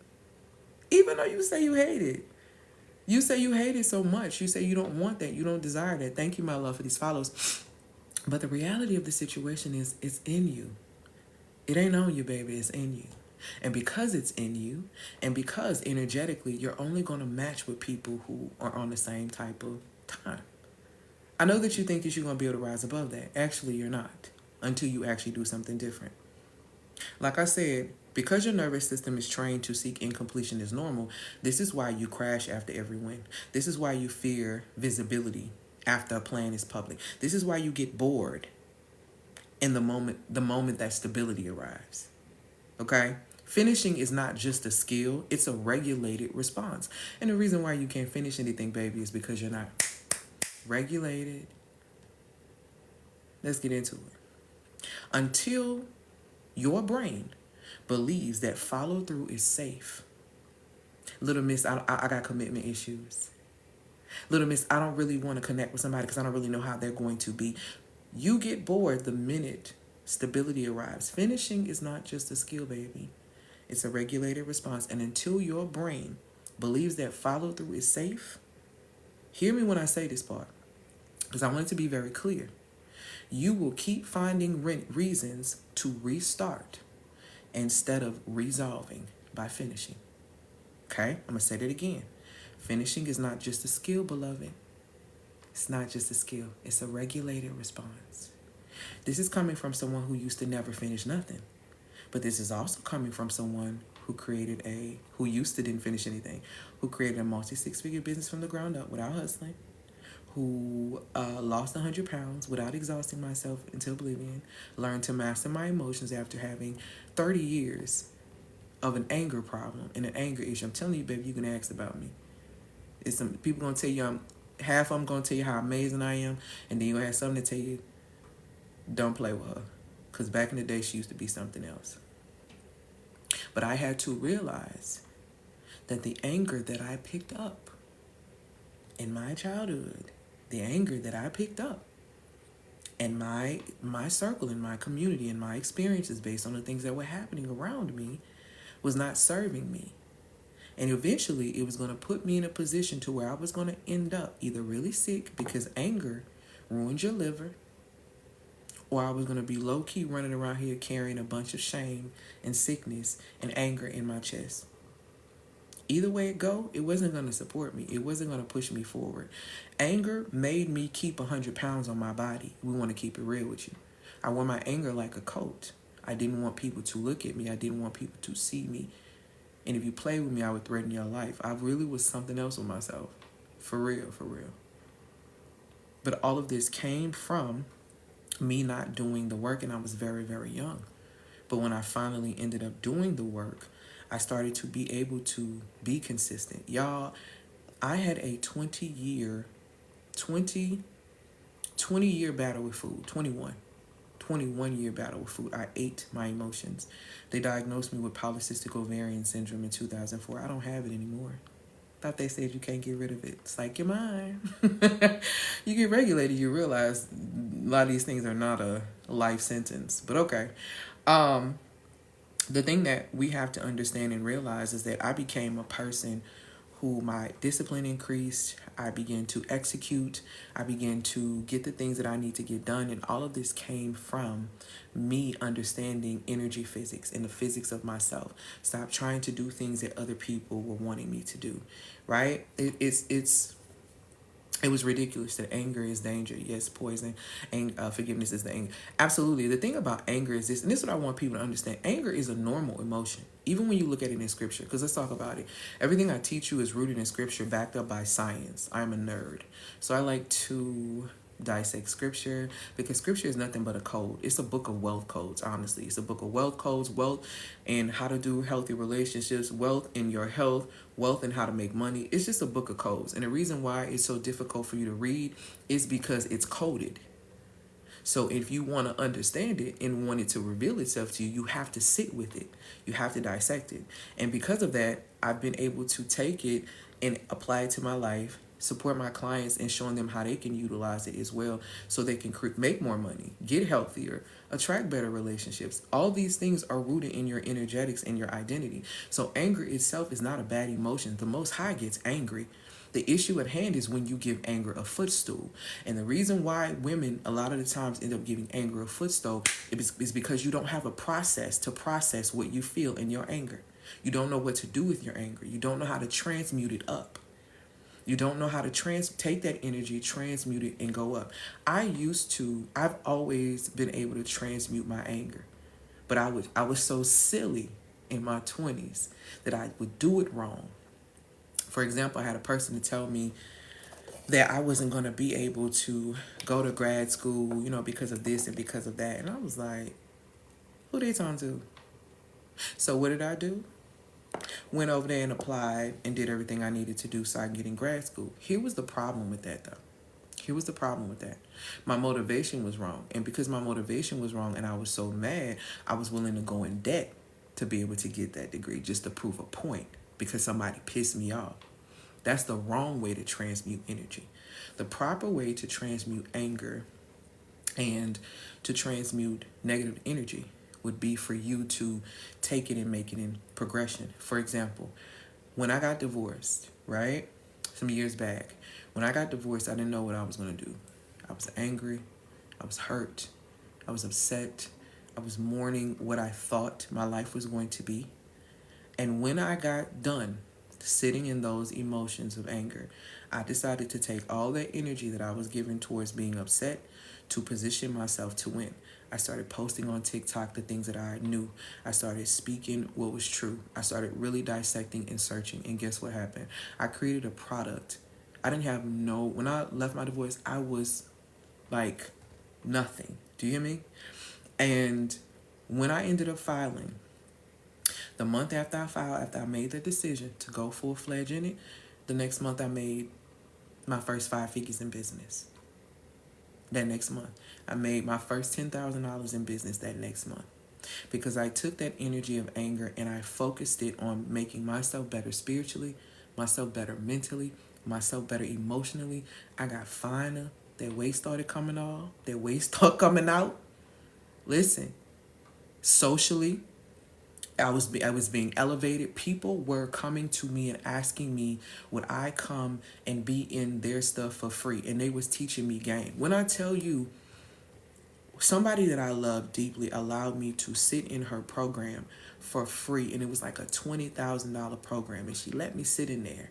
Even though you say you hate it. You say you hate it so much. You say you don't want that. You don't desire that. Thank you, my love, for these follows. But the reality of the situation is it's in you. It ain't on you, baby. It's in you. And because it's in you, and because energetically, you're only going to match with people who are on the same type of time. I know that you think that you're going to be able to rise above that. Actually, you're not, until you actually do something different. Like I said, because your nervous system is trained to seek incompletion as normal, this is why you crash after every win. This is why you fear visibility after a plan is public. This is why you get bored in the moment that stability arrives. Okay? Finishing is not just a skill, it's a regulated response. And the reason why you can't finish anything, baby, is because you're not regulated. Let's get into it. Until your brain believes that follow through is safe. Little miss, I got commitment issues. Little miss, I don't really want to connect with somebody because I don't really know how they're going to be. You get bored the minute stability arrives. Finishing is not just a skill, baby. It's a regulated response. And until your brain believes that follow through is safe, hear me when I say this part, because I want it to be very clear. You will keep finding reasons to restart instead of resolving by finishing. Okay? I'm going to say that again. Finishing is not just a skill, beloved. It's not just a skill. It's a regulated response. This is coming from someone who used to never finish nothing. But this is also coming from someone who used to didn't finish anything, who created a multi-six-figure business from the ground up without hustling, who lost 100 pounds without exhausting myself into oblivion, learned to master my emotions after having 30 years of an anger problem and an anger issue. I'm telling you, baby, you can ask about me. It's some people gonna tell you, half of them gonna tell you how amazing I am, and then you gonna have something to tell you, don't play with her. Because back in the day, she used to be something else. But I had to realize that the anger that I picked up in my childhood, the anger that I picked up in my circle, in my community, in my experiences based on the things that were happening around me was not serving me. And eventually it was going to put me in a position to where I was going to end up either really sick because anger ruins your liver, or I was going to be low-key running around here carrying a bunch of shame and sickness and anger in my chest. Either way it go, it wasn't going to support me. It wasn't going to push me forward. Anger made me keep 100 pounds on my body. We want to keep it real with you. I wore my anger like a coat. I didn't want people to look at me. I didn't want people to see me. And if you play with me, I would threaten your life. I really was something else with myself. For real, for real. But all of this came from me not doing the work, and I was very, very young. But when I finally ended up doing the work, I started to be able to be consistent. Y'all, I had a 20-year battle with food. 21-year battle with food. I ate my emotions. They diagnosed me with polycystic ovarian syndrome in 2004. I don't have it anymore. Thought they said you can't get rid of it. It's like, you're mine. You get regulated, you realize a lot of these things are not a life sentence. But okay. The thing that we have to understand and realize is that I became a person who my discipline increased. I began to execute. I began to get the things that I need to get done. And all of this came from me understanding energy physics and the physics of myself. Stop trying to do things that other people were wanting me to do, right? It was ridiculous that anger is danger. Yes, poison. And forgiveness is the anger. Absolutely. The thing about anger is this, and this is what I want people to understand. Anger is a normal emotion, even when you look at it in scripture. Because let's talk about it. Everything I teach you is rooted in scripture, backed up by science. I'm a nerd. So I like to dissect scripture, because scripture is nothing but a code. It's a book of wealth codes, honestly. It's a book of wealth codes, wealth and how to do healthy relationships, wealth in your health, wealth and how to make money. It's just a book of codes. And the reason why it's so difficult for you to read is because it's coded. So if you want to understand it and want it to reveal itself to you, you have to sit with it. You have to dissect it. And because of that, I've been able to take it and apply it to my life, support my clients, and showing them how they can utilize it as well so they can make more money, get healthier, attract better relationships. All these things are rooted in your energetics and your identity. So anger itself is not a bad emotion. The Most High gets angry. The issue at hand is when you give anger a footstool. And the reason why women a lot of the times end up giving anger a footstool is because you don't have a process to process what you feel in your anger. You don't know what to do with your anger. You don't know how to transmute it up. You don't know how to take that energy, transmute it, and go up. I've always been able to transmute my anger. But I was so silly in my 20s that I would do it wrong. For example, I had a person to tell me that I wasn't going to be able to go to grad school, because of this and because of that. And I was like, who they talking to? So what did I do? Went over there and applied and did everything I needed to do so I can get in grad school. Here was the problem with that, though. Here was the problem with that. My motivation was wrong. And because my motivation was wrong and I was so mad, I was willing to go in debt to be able to get that degree just to prove a point because somebody pissed me off. That's the wrong way to transmute energy. The proper way to transmute anger and to transmute negative energy would be for you to take it and make it in progression. For example, when I got divorced, right, some years back, when I got divorced, I didn't know what I was going to do. I was angry. I was hurt. I was upset. I was mourning what I thought my life was going to be. And when I got done sitting in those emotions of anger, I decided to take all that energy that I was giving towards being upset to position myself to win. I started posting on TikTok the things that I knew. I started speaking what was true. I started really dissecting and searching. And guess what happened? I created a product. I didn't have when I left my divorce, I was like nothing. Do you hear me? And when I ended up filing, the month after I filed, after I made the decision to go full-fledged in it, the next month I made my first 5 figures in business. That next month, I made my first $10,000 in business that next month. Because I took that energy of anger and I focused it on making myself better spiritually, myself better mentally, myself better emotionally. I got finer. That weight started coming off. That weight started coming out. Listen, socially, I was being elevated. People were coming to me and asking me would I come and be in their stuff for free, and they was teaching me game. When I tell you, somebody that I love deeply allowed me to sit in her program for free, and it was like a $20,000 program, and she let me sit in there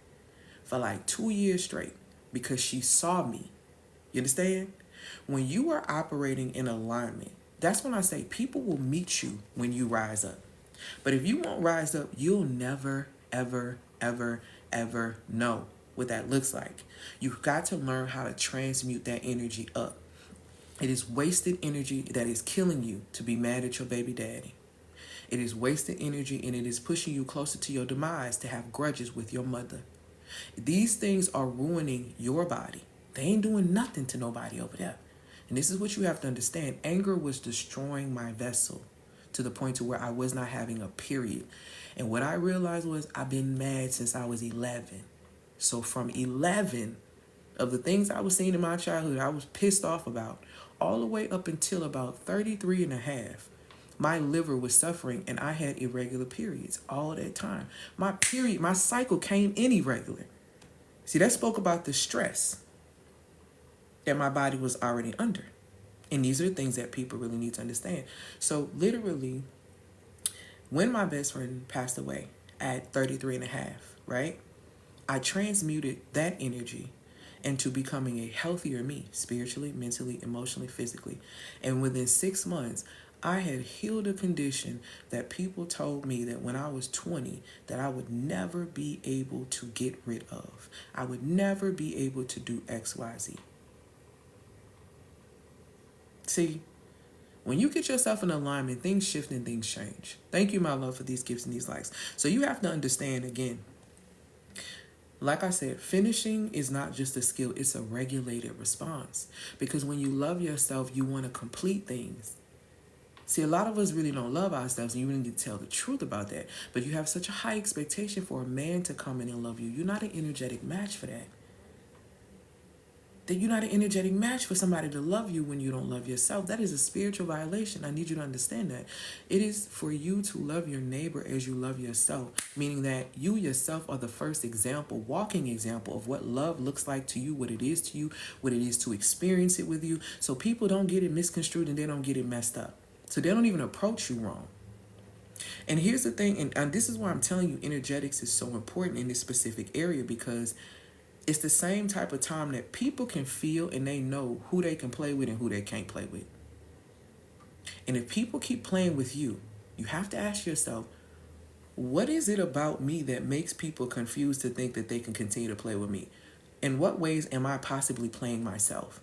for like 2 years straight because she saw me. You understand? When you are operating in alignment, that's when I say people will meet you when you rise up. But if you won't rise up, you'll never, ever, ever, ever know what that looks like. You've got to learn how to transmute that energy up. It is wasted energy that is killing you to be mad at your baby daddy. It is wasted energy, and it is pushing you closer to your demise to have grudges with your mother. These things are ruining your body. They ain't doing nothing to nobody over there. And this is what you have to understand. Anger was destroying my vessel to the point to where I was not having a period. And what I realized was I've been mad since I was 11. So from 11 of the things I was seeing in my childhood, I was pissed off about, all the way up until about 33 and a half, my liver was suffering and I had irregular periods all that time. My cycle came in irregular. See, that spoke about the stress that my body was already under. And these are things that people really need to understand. So literally, when my best friend passed away at 33 and a half, right? I transmuted that energy into becoming a healthier me, spiritually, mentally, emotionally, physically. And within 6 months, I had healed a condition that people told me that when I was 20, that I would never be able to get rid of. I would never be able to do X, Y, Z. See, when you get yourself in alignment, things shift and things change. Thank you, my love, for these gifts and these likes. So you have to understand, again, like I said, finishing is not just a skill, it's a regulated response. Because when you love yourself, you want to complete things. See, a lot of us really don't love ourselves, and you really need to tell the truth about that. But you have such a high expectation for a man to come in and love you. You're not an energetic match for that. That you're not an energetic match for somebody to love you when you don't love yourself. That is a spiritual violation. I need you to understand that. It is for you to love your neighbor as you love yourself, meaning that you yourself are the first example, walking example of what love looks like to you, what it is to you, what it is to experience it with you. So people don't get it misconstrued and they don't get it messed up. So they don't even approach you wrong. And here's the thing, and this is why I'm telling you energetics is so important in this specific area, because it's the same type of time that people can feel and they know who they can play with and who they can't play with. And if people keep playing with you, you have to ask yourself, what is it about me that makes people confused to think that they can continue to play with me? In what ways am I possibly playing myself?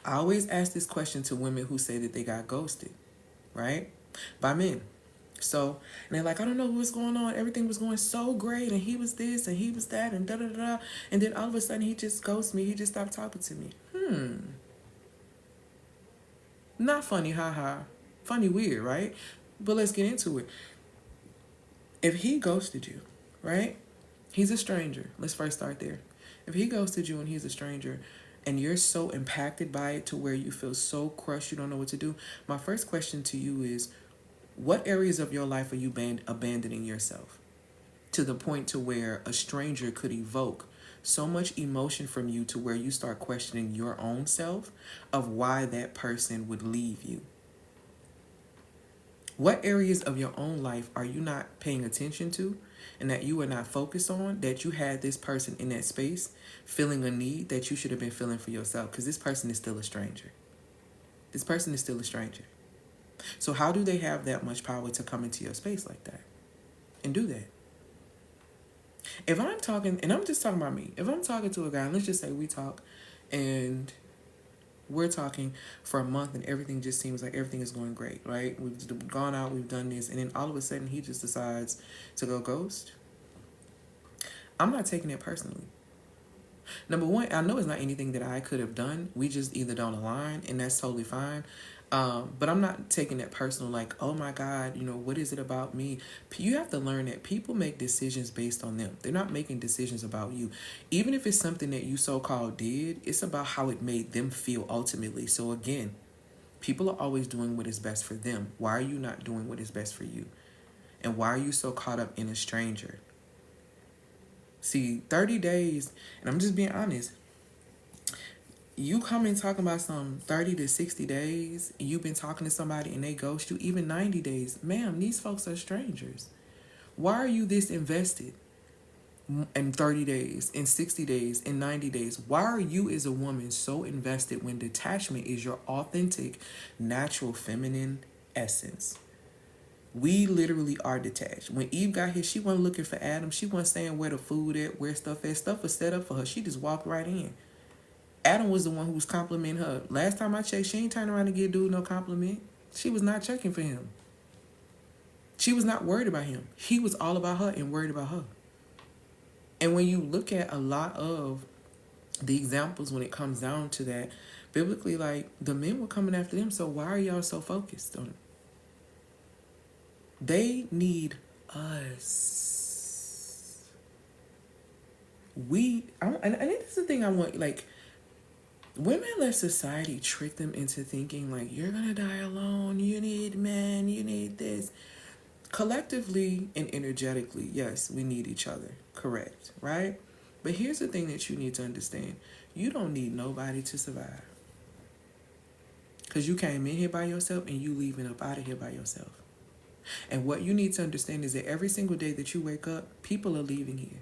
I always ask this question to women who say that they got ghosted, right? By men. So, and they're like, I don't know what's going on. Everything was going so great, and he was this, and he was that, and da-da-da-da. And then all of a sudden, he just ghosted me. He just stopped talking to me. Not funny, haha. Funny, weird, right? But let's get into it. If he ghosted you, right? He's a stranger. Let's first start there. If he ghosted you and he's a stranger and you're so impacted by it to where you feel so crushed you don't know what to do, my first question to you is, what areas of your life are you abandoning yourself to the point to where a stranger could evoke so much emotion from you to where you start questioning your own self of why that person would leave you? What areas of your own life are you not paying attention to and that you are not focused on, that you had this person in that space feeling a need that you should have been feeling for yourself? Because this person is still a stranger. This person is still a stranger. So how do they have that much power to come into your space like that and do that? If I'm talking, and I'm just talking about me, if I'm talking to a guy, let's just say we talk and we're talking for a month and everything just seems like everything is going great, right? We've gone out, we've done this, and then all of a sudden he just decides to go ghost. I'm not taking it personally. Number one, I know it's not anything that I could have done. We just either don't align, and that's totally fine. But I'm not taking that personal, like, oh my God, what is it about me? You have to learn that people make decisions based on them. They're not making decisions about you. Even if it's something that you so-called did, it's about how it made them feel ultimately. So again, people are always doing what is best for them. Why are you not doing what is best for you? And why are you so caught up in a stranger? See, 30 days, and I'm just being honest, you come in talking about some 30 to 60 days, and you've been talking to somebody and they ghost you, even 90 days. Ma'am, these folks are strangers. Why are you this invested in 30 days, in 60 days, in 90 days? Why are you as a woman so invested when detachment is your authentic, natural, feminine essence? We literally are detached. When Eve got here, she wasn't looking for Adam. She wasn't saying where the food at, where stuff at. Stuff was set up for her. She just walked right in. Adam was the one who was complimenting her. Last time I checked, she ain't turning around to give dude no compliment. She was not checking for him. She was not worried about him. He was all about her and worried about her. And when you look at a lot of the examples when it comes down to that, biblically, like, the men were coming after them. So why are y'all so focused on it? They need us. And this is the thing I want, like, women let society trick them into thinking, like, you're gonna die alone, you need men, you need this. Collectively and energetically, yes, we need each other, correct, right? But here's the thing that you need to understand. You don't need nobody to survive. Because you came in here by yourself and you leaving up out of here by yourself. And what you need to understand is that every single day that you wake up, people are leaving here.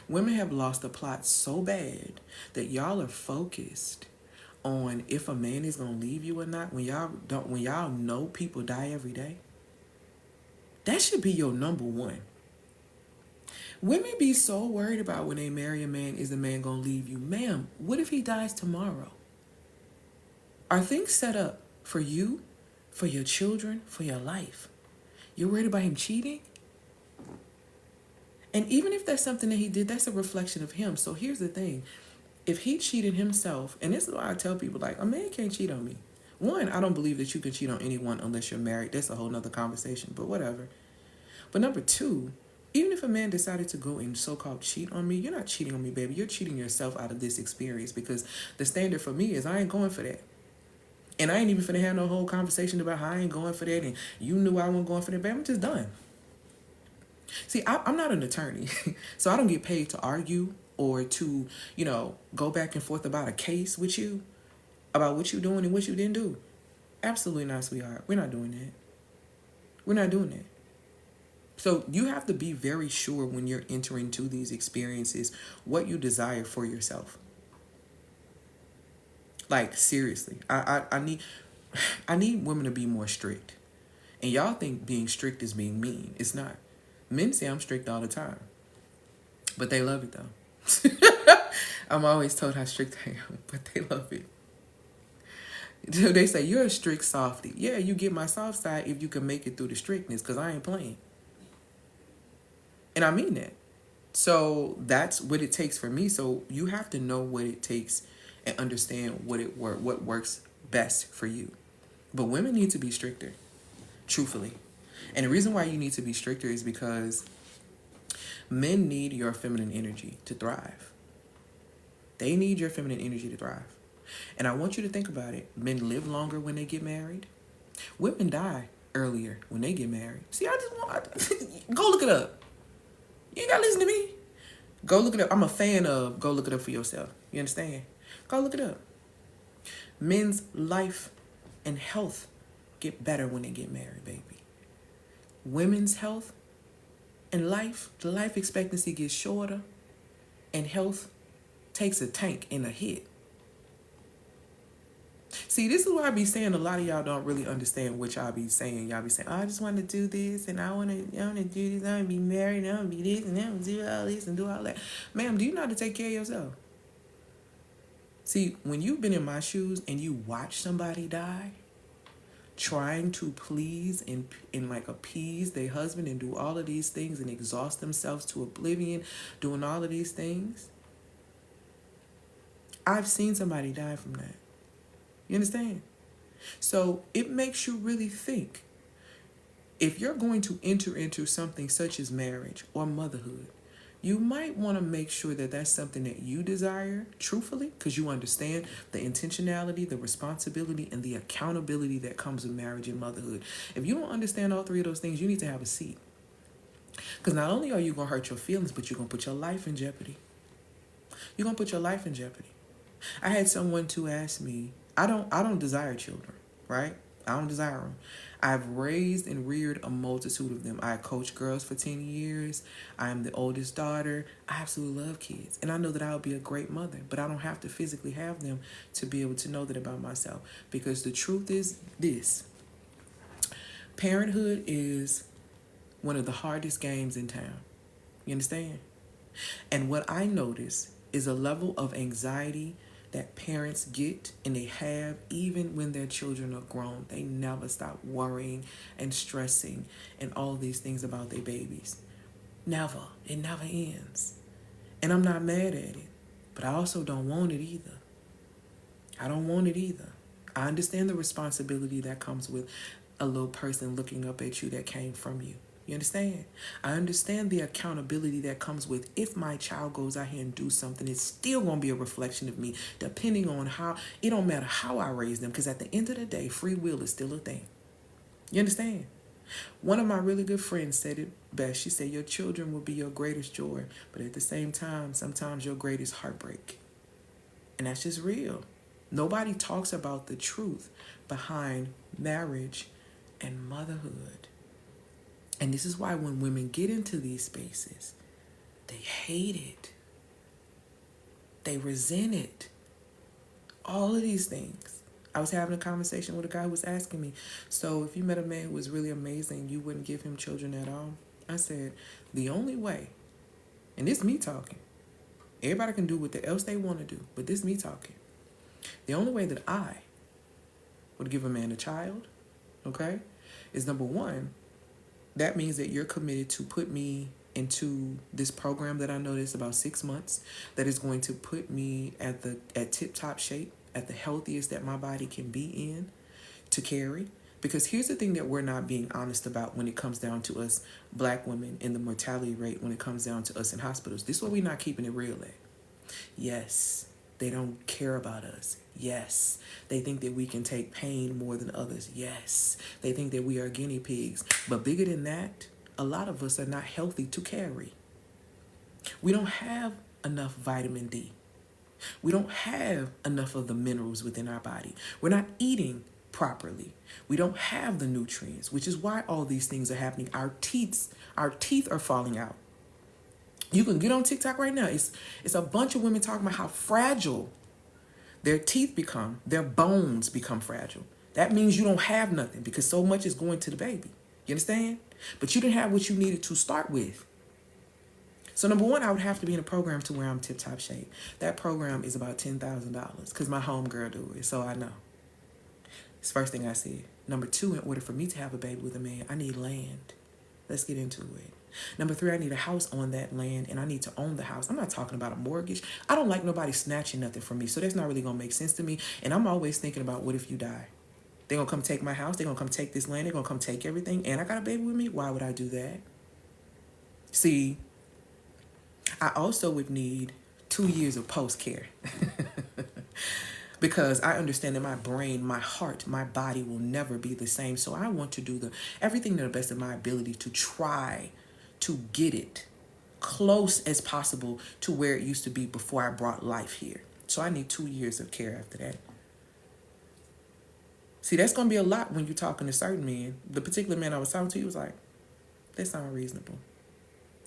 Women have lost the plot so bad that y'all are focused on if a man is gonna leave you or not. When y'all know people die every day, that should be your number one. Women be so worried about when they marry a man, is the man gonna leave you? Ma'am, what if he dies tomorrow? Are things set up for you, for your children, for your life? You're worried about him cheating? And even if that's something that he did, that's a reflection of him. So here's the thing. If he cheated himself, and this is why I tell people, like, a man can't cheat on me. One, I don't believe that you can cheat on anyone unless you're married. That's a whole nother conversation, but whatever. But number two, even if a man decided to go and so-called cheat on me, you're not cheating on me, baby. You're cheating yourself out of this experience, because the standard for me is I ain't going for that. And I ain't even finna have no whole conversation about how I ain't going for that and you knew I wasn't going for that, baby. I'm just done. See, I'm not an attorney, so I don't get paid to argue or to, go back and forth about a case with you, about what you're doing and what you didn't do. Absolutely not, sweetheart. We're not doing that. We're not doing that. So you have to be very sure when you're entering into these experiences what you desire for yourself. Like, seriously, I need women to be more strict. And y'all think being strict is being mean. It's not. Men say I'm strict all the time, but they love it though. I'm always told how strict I am, but they love it. They say, you're a strict softie. Yeah, you get my soft side if you can make it through the strictness, because I ain't playing. And I mean that. So that's what it takes for me. So you have to know what it takes and understand what works best for you. But women need to be stricter, truthfully. And the reason why you need to be stricter is because men need your feminine energy to thrive. They need your feminine energy to thrive. And I want you to think about it. Men live longer when they get married. Women die earlier when they get married. See, I just want... Go look it up. You ain't got to listen to me. Go look it up. I'm a fan of go look it up for yourself. You understand? Go look it up. Men's life and health get better when they get married, baby. Women's health and life, the life expectancy gets shorter, and health takes a tank and a hit. See, this is why I be saying a lot of y'all don't really understand what y'all be saying. Y'all be saying, oh, I just want to do this, and I want to do this, I want to be married, and I want to be this, and I want to do all this, and do all that. Ma'am, do you know how to take care of yourself? See, when you've been in my shoes and you watch somebody die, trying to please and like appease their husband and do all of these things and exhaust themselves to oblivion, doing all of these things, I've seen somebody die from that. You understand? So it makes you really think. If you're going to enter into something such as marriage or motherhood, you might want to make sure that that's something that you desire, truthfully, because you understand the intentionality, the responsibility, and the accountability that comes with marriage and motherhood. If you don't understand all three of those things, you need to have a seat. Because not only are you going to hurt your feelings, but you're going to put your life in jeopardy. You're going to put your life in jeopardy. I had someone to ask me, I don't desire children, right? I don't desire them. I've raised and reared a multitude of them. I coached girls for 10 years. I am the oldest daughter. I absolutely love kids. And I know that I'll be a great mother, but I don't have to physically have them to be able to know that about myself. Because the truth is this. Parenthood is one of the hardest games in town. You understand? And what I notice is a level of anxiety that parents get and they have even when their children are grown. They never stop worrying and stressing and all these things about their babies. Never. It never ends. And I'm not mad at it, but I also don't want it either. I don't want it either. I understand the responsibility that comes with a little person looking up at you that came from you. You understand? I understand the accountability that comes with if my child goes out here and do something, it's still going to be a reflection of me, depending on how, it don't matter how I raise them, because at the end of the day, free will is still a thing. You understand? One of my really good friends said it best. She said, your children will be your greatest joy, but at the same time, sometimes your greatest heartbreak. And that's just real. Nobody talks about the truth behind marriage and motherhood. And this is why when women get into these spaces, they hate it. They resent it. All of these things. I was having a conversation with a guy who was asking me, so if you met a man who was really amazing, you wouldn't give him children at all? I said, the only way, and this is me talking. Everybody can do what else they want to do, but this is me talking. The only way that I would give a man a child, okay, is number one, that means that you're committed to put me into this program that I know is about 6 months, that is going to put me at tip-top shape, at the healthiest that my body can be in to carry. Because here's the thing that we're not being honest about when it comes down to us black women and the mortality rate when it comes down to us in hospitals. This is where we're not keeping it real at. Yes, they don't care about us. Yes, they think that we can take pain more than others. Yes, they think that we are guinea pigs. But bigger than that, a lot of us are not healthy to carry. We don't have enough vitamin D. We don't have enough of the minerals within our body. We're not eating properly. We don't have the nutrients, which is why all these things are happening. Our teeth are falling out. You can get on TikTok right now. It's a bunch of women talking about how fragile their teeth become, their bones become fragile. That means you don't have nothing because so much is going to the baby. You understand? But you didn't have what you needed to start with. So number one, I would have to be in a program to where I'm tip-top shape. That program is about $10,000 because my homegirl do it, so I know. It's the first thing I said. Number two, in order for me to have a baby with a man, I need land. Let's get into it. Number three, I need a house on that land, and I need to own the house. I'm not talking about a mortgage. I don't like nobody snatching nothing from me, so that's not really going to make sense to me. And I'm always thinking about what if you die? They're going to come take my house. They're going to come take this land. They're going to come take everything. And I got a baby with me. Why would I do that? See, I also would need 2 years of post-care. Because I understand that my brain, my heart, my body will never be the same. So I want to do everything to the best of my ability to try to get it close as possible to where it used to be before I brought life here. So I need 2 years of care after that. See, that's going to be a lot when you're talking to certain men. The particular man I was talking to, he was like, that sounds reasonable.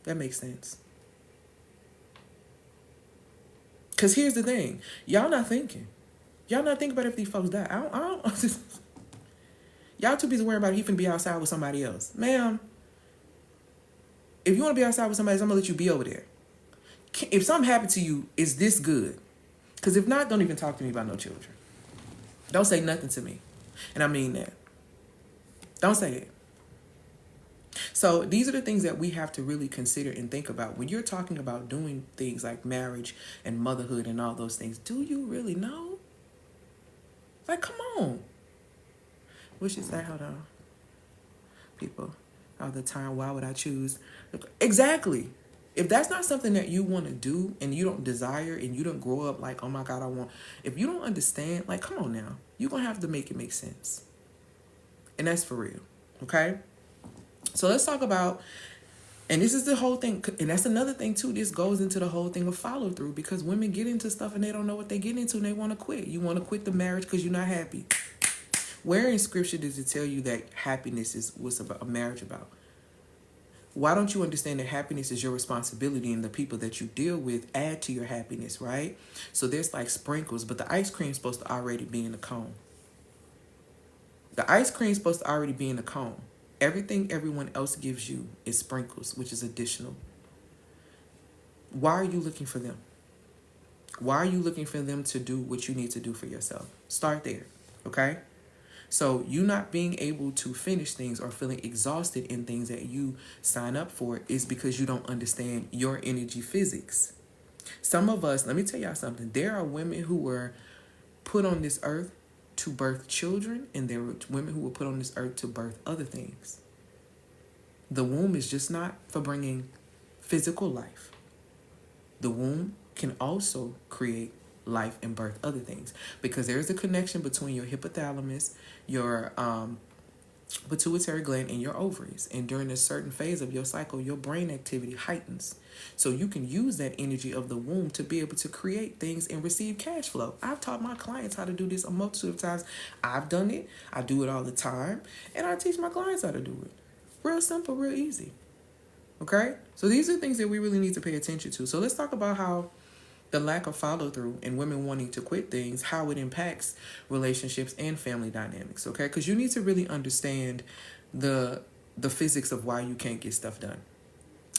That makes sense. Because here's the thing. Y'all not thinking. Y'all not thinking about if these folks die. I don't y'all too busy worrying about he finna be outside with somebody else. Ma'am, if you want to be outside with somebody else, I'm going to let you be over there. If something happened to you, is this good? Because if not, don't even talk to me about no children. Don't say nothing to me. And I mean that. Don't say it. So these are the things that we have to really consider and think about. When you're talking about doing things like marriage and motherhood and all those things, do you really know? Like, come on. What she say? Hold on. People all the time, why would I choose? Exactly. If that's not something that you want to do and you don't desire and you don't grow up like, oh my God, if you don't understand, like, come on now. You're going to have to make it make sense. And that's for real. Okay? So let's talk about, and this is the whole thing, and that's another thing too, this goes into the whole thing of follow through, because women get into stuff and they don't know what they get into and they want to quit. You want to quit the marriage because you're not happy. Where in scripture does it tell you that happiness is what's about a marriage about? Why don't you understand that happiness is your responsibility and the people that you deal with add to your happiness, right? So there's like sprinkles, but the ice cream is supposed to already be in the cone. The ice cream is supposed to already be in the cone. Everything everyone else gives you is sprinkles, which is additional. Why are you looking for them? Why are you looking for them to do what you need to do for yourself? Start there, okay? So you not being able to finish things or feeling exhausted in things that you sign up for is because you don't understand your energy physics. Some of us, let me tell y'all something. There are women who were put on this earth to birth children, and there were women who were put on this earth to birth other things. The womb is just not for bringing physical life. The womb can also create life and birth other things, because there is a connection between your hypothalamus, your pituitary gland, and your ovaries. And during a certain phase of your cycle, your brain activity heightens. So you can use that energy of the womb to be able to create things and receive cash flow. I've taught my clients how to do this a multitude of times. I've done it. I do it all the time. And I teach my clients how to do it. Real simple, real easy. Okay? So these are things that we really need to pay attention to. So let's talk about how the lack of follow through and women wanting to quit things, how it impacts relationships and family dynamics, okay? Because you need to really understand the physics of why you can't get stuff done,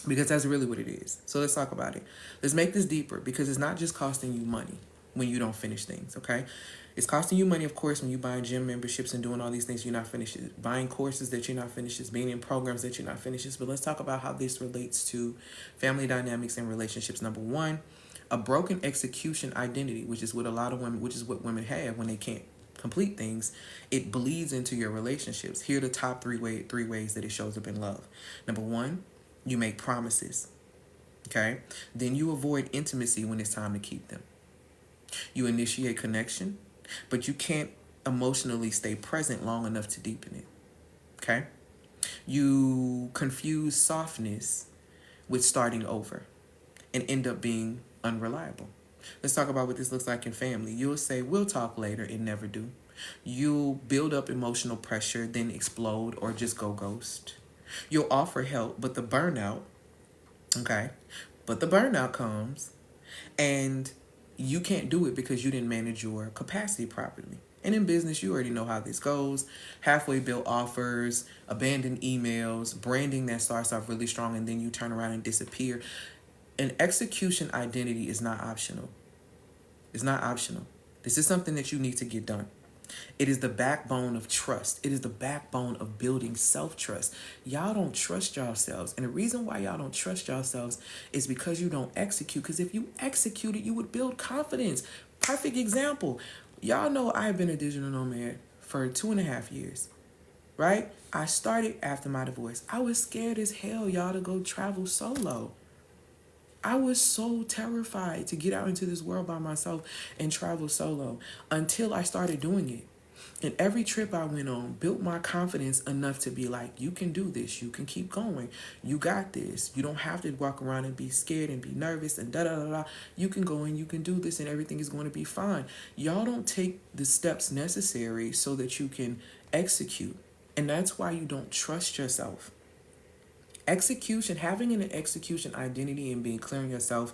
because that's really what it is. So let's talk about it. Let's make this deeper, because it's not just costing you money when you don't finish things, okay? It's costing you money, of course, when you're buying gym memberships and doing all these things you're not finished, buying courses that you're not finished, being in programs that you're not finished. But let's talk about how this relates to family dynamics and relationships. Number one, a broken execution identity, which is what a lot of women, which is what women have when they can't complete things. It bleeds into your relationships. Here are the top three ways that it shows up in love. Number one, you make promises. Okay? Then you avoid intimacy when it's time to keep them. You initiate connection, but you can't emotionally stay present long enough to deepen it. Okay? You confuse softness with starting over and end up being unreliable. Let's talk about what this looks like in family. You'll say, we'll talk later, and never do. You'll build up emotional pressure, then explode or just go ghost. You'll offer help, but the burnout comes and you can't do it because you didn't manage your capacity properly. And in business, you already know how this goes. Halfway built offers, abandoned emails, branding that starts off really strong and then you turn around and disappear. An execution identity is not optional. It's not optional. This is something that you need to get done. It is the backbone of trust. It is the backbone of building self-trust. Y'all don't trust yourselves. And the reason why y'all don't trust yourselves is because you don't execute. Because if you executed, you would build confidence. Perfect example. Y'all know I've been a digital nomad for 2.5 years, right? I started after my divorce. I was scared as hell, y'all, to go travel solo. I was so terrified to get out into this world by myself and travel solo until I started doing it. And every trip I went on built my confidence enough to be like, you can do this. You can keep going. You got this. You don't have to walk around and be scared and be nervous and da da da da. You can go and you can do this and everything is going to be fine. Y'all don't take the steps necessary so that you can execute. And that's why you don't trust yourself. Execution, having an execution identity and being clear on yourself,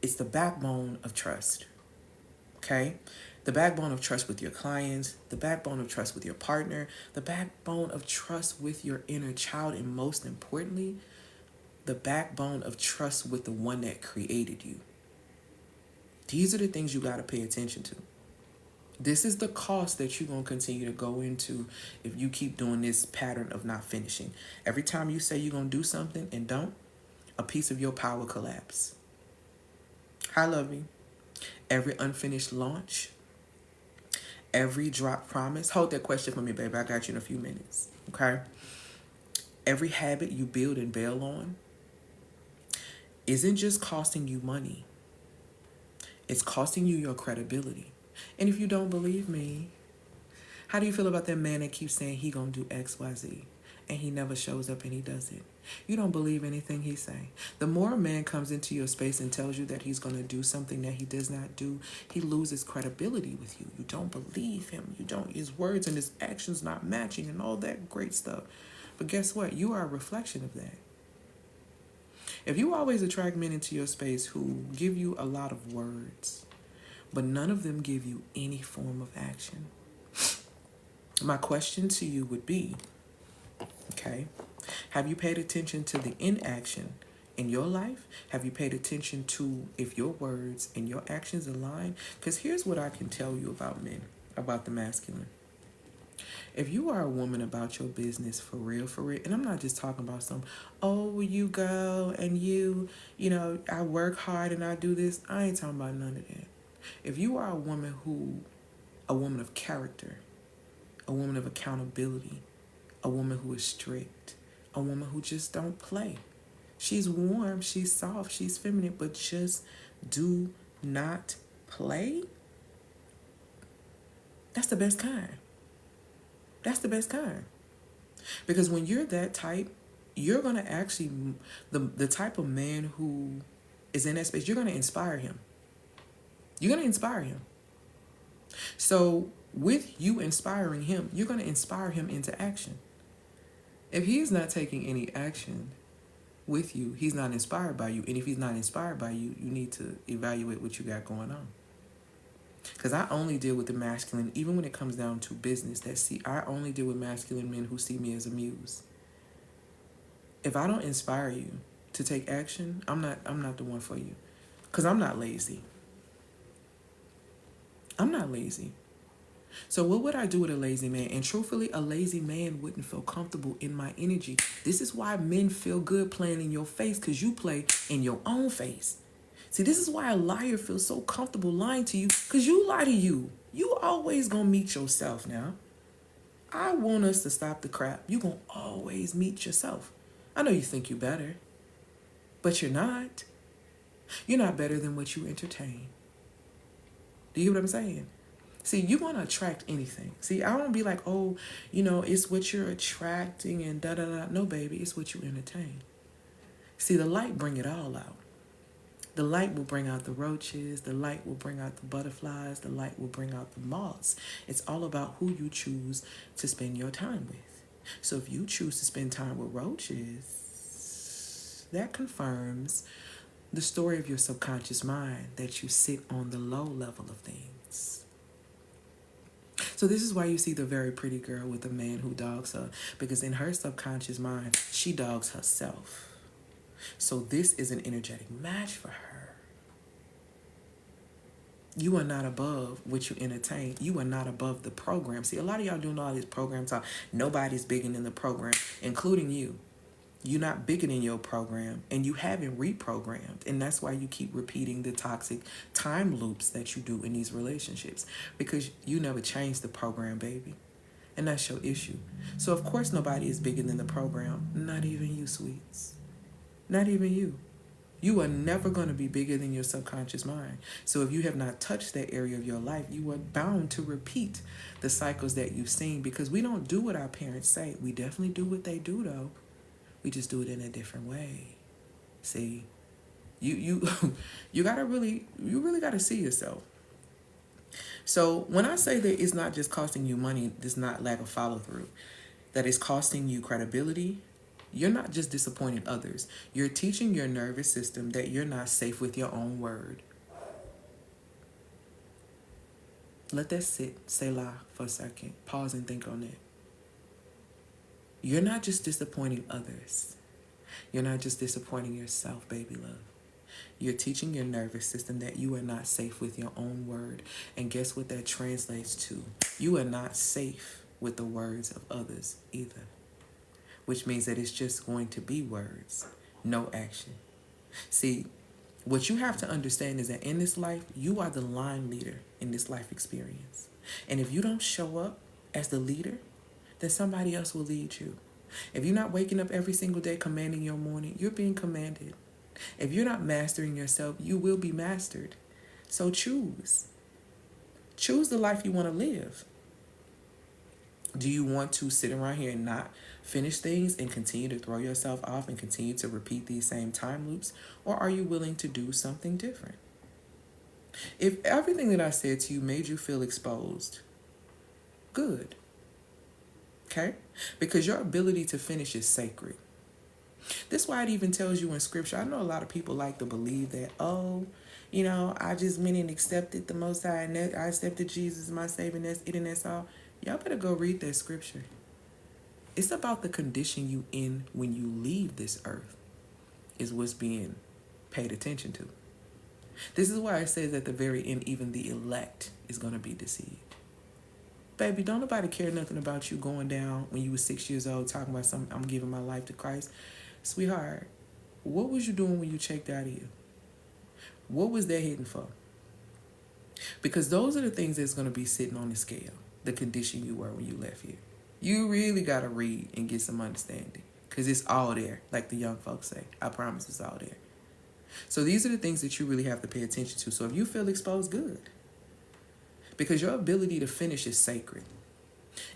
is the backbone of trust. Okay? The backbone of trust with your clients, the backbone of trust with your partner, the backbone of trust with your inner child, and most importantly, the backbone of trust with the one that created you. These are the things you got to pay attention to. This is the cost that you're going to continue to go into if you keep doing this pattern of not finishing. Every time you say you're going to do something and don't, a piece of your power collapse. Hi, lovey. Every unfinished launch, every drop promise. Hold that question for me, baby. I got you in a few minutes. Okay? Every habit you build and bail on isn't just costing you money. It's costing you your credibility. And if you don't believe me, how do you feel about that man that keeps saying he gonna do X, Y, Z, and he never shows up and he does it? You don't believe anything he say. The more a man comes into your space and tells you that he's gonna do something that he does not do, he loses credibility with you. You don't believe him. You don't. His words and his actions not matching and all that great stuff. But guess what? You are a reflection of that. If you always attract men into your space who give you a lot of words, but none of them give you any form of action, my question to you would be, okay, have you paid attention to the inaction in your life? Have you paid attention to if your words and your actions align? Because here's what I can tell you about men, about the masculine. If you are a woman about your business for real, and I'm not just talking about some, oh, you go and you know, I work hard and I do this. I ain't talking about none of that. If you are a woman of character, a woman of accountability, a woman who is strict, a woman who just don't play. She's warm, she's soft, she's feminine, but just do not play. That's the best kind. That's the best kind. Because when you're that type, you're going to actually, the type of man who is in that space, you're going to inspire him. You're going to inspire him. So with you inspiring him, you're going to inspire him into action. If he is not taking any action with you, he's not inspired by you. And if he's not inspired by you, you need to evaluate what you got going on. Because I only deal with the masculine, even when it comes down to business. I only deal with masculine men who see me as a muse. If I don't inspire you to take action, I'm not the one for you. Because I'm not lazy. I'm not lazy. So what would I do with a lazy man? And truthfully, a lazy man wouldn't feel comfortable in my energy. This is why men feel good playing in your face, because you play in your own face. See, this is why a liar feels so comfortable lying to you, because you lie to you. You always gonna meet yourself now. I want us to stop the crap. You gonna always meet yourself. I know you think you're better, but you're not. You're not better than what you entertain. Do you hear what I'm saying? See, you want to attract anything. See, I don't be like, oh, it's what you're attracting and da-da-da. No, baby, it's what you entertain. See, the light bring it all out. The light will bring out the roaches. The light will bring out the butterflies. The light will bring out the moths. It's all about who you choose to spend your time with. So if you choose to spend time with roaches, that confirms the story of your subconscious mind, that you sit on the low level of things. So this is why you see the very pretty girl with a man who dogs her, because in her subconscious mind, she dogs herself. So this is an energetic match for her. You are not above what you entertain. You are not above the program. See, a lot of y'all doing all these program talk. Nobody's bigger than the program, including you. You're not bigger than your program, and you haven't reprogrammed. And that's why you keep repeating the toxic time loops that you do in these relationships, because you never changed the program, baby. And that's your issue. So, of course, nobody is bigger than the program. Not even you, sweets. Not even you. You are never going to be bigger than your subconscious mind. So if you have not touched that area of your life, you are bound to repeat the cycles that you've seen, because we don't do what our parents say. We definitely do what they do, though. We just do it in a different way. See, you you really gotta see yourself. So when I say that it's not just costing you money, it's not lack of follow through, that it's costing you credibility. You're not just disappointing others. You're teaching your nervous system that you're not safe with your own word. Let that sit, Selah, for a second. Pause and think on that. You're not just disappointing others. You're not just disappointing yourself, baby love. You're teaching your nervous system that you are not safe with your own word. And guess what that translates to? You are not safe with the words of others either. Which means that it's just going to be words, no action. See, what you have to understand is that in this life, you are the line leader in this life experience. And if you don't show up as the leader, then somebody else will lead you. If you're not waking up every single day commanding your morning, you're being commanded. If you're not mastering yourself, you will be mastered. So choose. Choose the life you want to live. Do you want to sit around here and not finish things and continue to throw yourself off and continue to repeat these same time loops? Or are you willing to do something different? If everything that I said to you made you feel exposed, good. Okay? Because your ability to finish is sacred. This is why it even tells you in scripture. I know a lot of people like to believe that, I just went and accepted the Most High, and I accepted Jesus as my Savior, and that's it, and that's all. Y'all better go read that scripture. It's about the condition you in when you leave this earth is what's being paid attention to. This is why it says at the very end, even the elect is going to be deceived. Baby, don't nobody care nothing about you going down when you were 6 years old talking about something, I'm giving my life to Christ. Sweetheart, what was you doing when you checked out of here? What was that hitting for? Because those are the things that's going to be sitting on the scale, the condition you were when you left here. You really got to read and get some understanding, because it's all there, like the young folks say. I promise it's all there. So these are the things that you really have to pay attention to. So if you feel exposed, good. Because your ability to finish is sacred.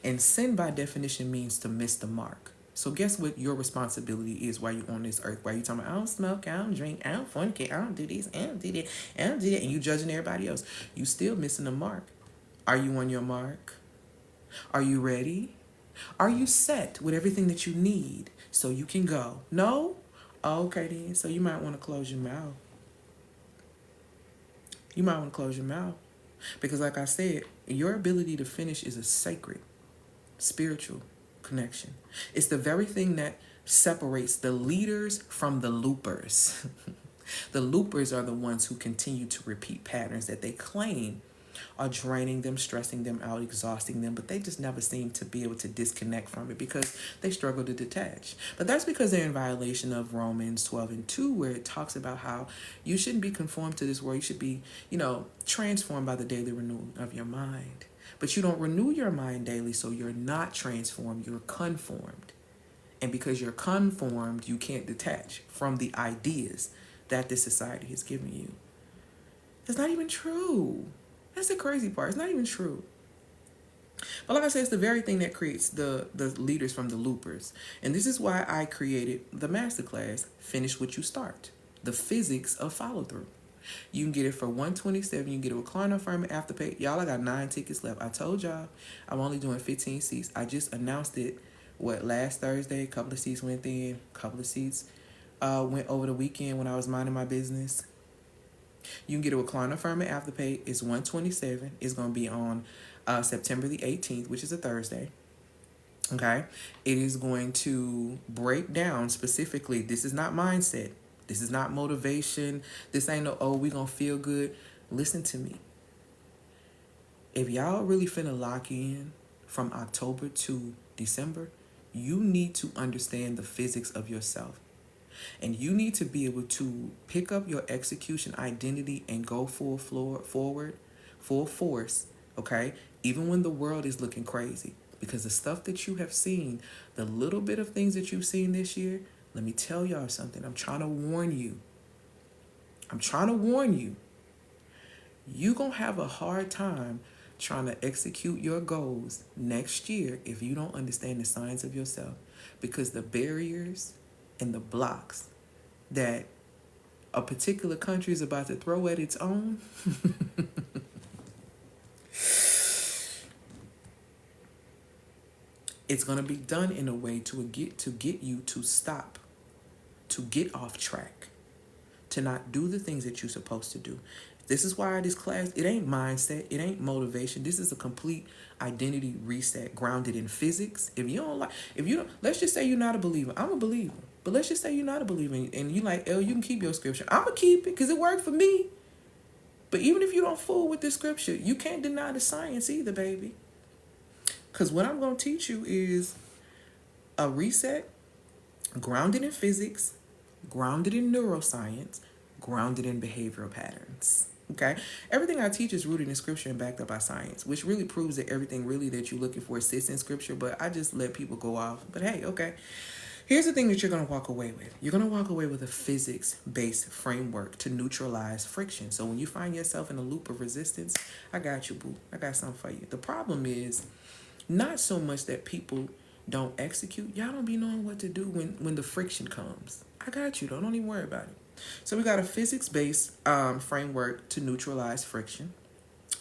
And sin by definition means to miss the mark. So guess what your responsibility is while you're on this earth? While you're talking about, I don't smoke, I don't drink, I don't fornicate, I don't do this, I don't do that, I don't do that, and you judging everybody else. You still missing the mark. Are you on your mark? Are you ready? Are you set with everything that you need so you can go? No? Okay then. So you might want to close your mouth. You might want to close your mouth. Because like I said, your ability to finish is a sacred, spiritual connection. It's the very thing that separates the leaders from the loopers. The loopers are the ones who continue to repeat patterns that they claim are draining them, stressing them out, exhausting them, but they just never seem to be able to disconnect from it because they struggle to detach. But that's because they're in violation of Romans 12:2, where it talks about how you shouldn't be conformed to this world. You should be, transformed by the daily renewal of your mind. But you don't renew your mind daily, so you're not transformed, you're conformed. And because you're conformed, you can't detach from the ideas that this society has given you. It's not even true. That's the crazy part. It's not even true. But like I said, it's the very thing that creates the leaders from the loopers. And this is why I created the masterclass, Finish What You Start. The physics of follow through. You can get it for $127. You can get a recliner firm and Afterpay. Y'all, I got 9 tickets left. I told y'all I'm only doing 15 seats. I just announced it, last Thursday. A couple of seats went in. A couple of seats went over the weekend when I was minding my business. You can get a recliner firm at Afterpay. It's $127. It's going to be on September the 18th, which is a Thursday. Okay? It is going to break down specifically. This is not mindset. This is not motivation. This ain't no, we going to feel good. Listen to me. If y'all really finna lock in from October to December, you need to understand the physics of yourself. And you need to be able to pick up your execution identity and go forward, full force, okay? Even when the world is looking crazy. Because the stuff that you have seen, the little bit of things that you've seen this year, let me tell y'all something. I'm trying to warn you. I'm trying to warn you. You're going to have a hard time trying to execute your goals next year if you don't understand the science of yourself. Because the barriers and the blocks that a particular country is about to throw at its own, it's going to be done in a way to get you to stop, to get off track, to not do the things that you're supposed to do. This is why this class, it ain't mindset, it ain't motivation. This is a complete identity reset grounded in physics. If you don't, let's just say you're not a believer. I'm a believer. But let's just say you're not a believer and you like, Elle, you can keep your scripture. I'm going to keep it because it worked for me. But even if you don't fool with the scripture, you can't deny the science either, baby. Because what I'm going to teach you is a reset grounded in physics, grounded in neuroscience, grounded in behavioral patterns. Okay? Everything I teach is rooted in scripture and backed up by science, which really proves that everything really that you're looking for sits in scripture, but I just let people go off. But hey, okay. Here's the thing that you're going to walk away with. You're going to walk away with a physics-based framework to neutralize friction. So when you find yourself in a loop of resistance, I got you, boo. I got something for you. The problem is not so much that people don't execute. Y'all don't be knowing what to do when the friction comes. I got you, though. Don't even worry about it. So we got a physics-based framework to neutralize friction.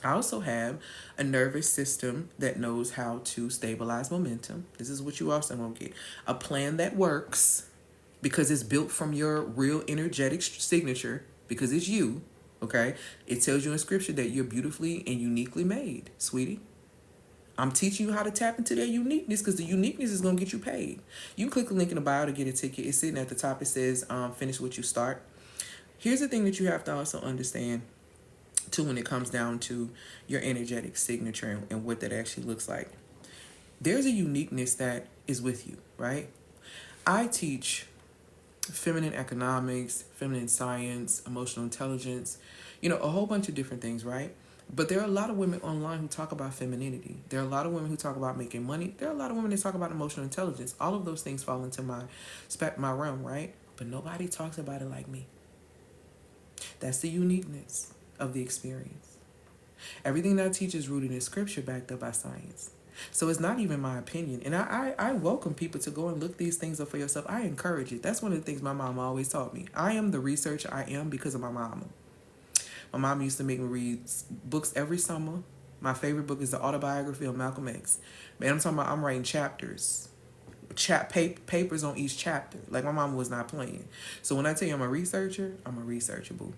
I also have a nervous system that knows how to stabilize momentum. This is what you also won't get. A plan that works because it's built from your real energetic signature because it's you, okay? It tells you in scripture that you're beautifully and uniquely made, sweetie. I'm teaching you how to tap into their uniqueness because the uniqueness is going to get you paid. You can click the link in the bio to get a ticket. It's sitting at the top. It says finish what you start. Here's the thing that you have to also understand too when it comes down to your energetic signature and what that actually looks like. There's a uniqueness that is with you, right? I teach feminine economics, feminine science, emotional intelligence, a whole bunch of different things, right? But there are a lot of women online who talk about femininity. There are a lot of women who talk about making money. There are a lot of women that talk about emotional intelligence. All of those things fall into my realm, right? But nobody talks about it like me. That's the uniqueness of the experience. Everything that I teach is rooted in scripture backed up by science. So it's not even my opinion. And I welcome people to go and look these things up for yourself. I encourage it. That's one of the things my mom always taught me. I am the researcher I am because of my mama. My mom used to make me read books every summer. My favorite book is the autobiography of Malcolm X. Man, I'm talking about I'm writing chapters. Papers on each chapter. Like my mama was not playing. So when I tell you I'm a researcher, boo.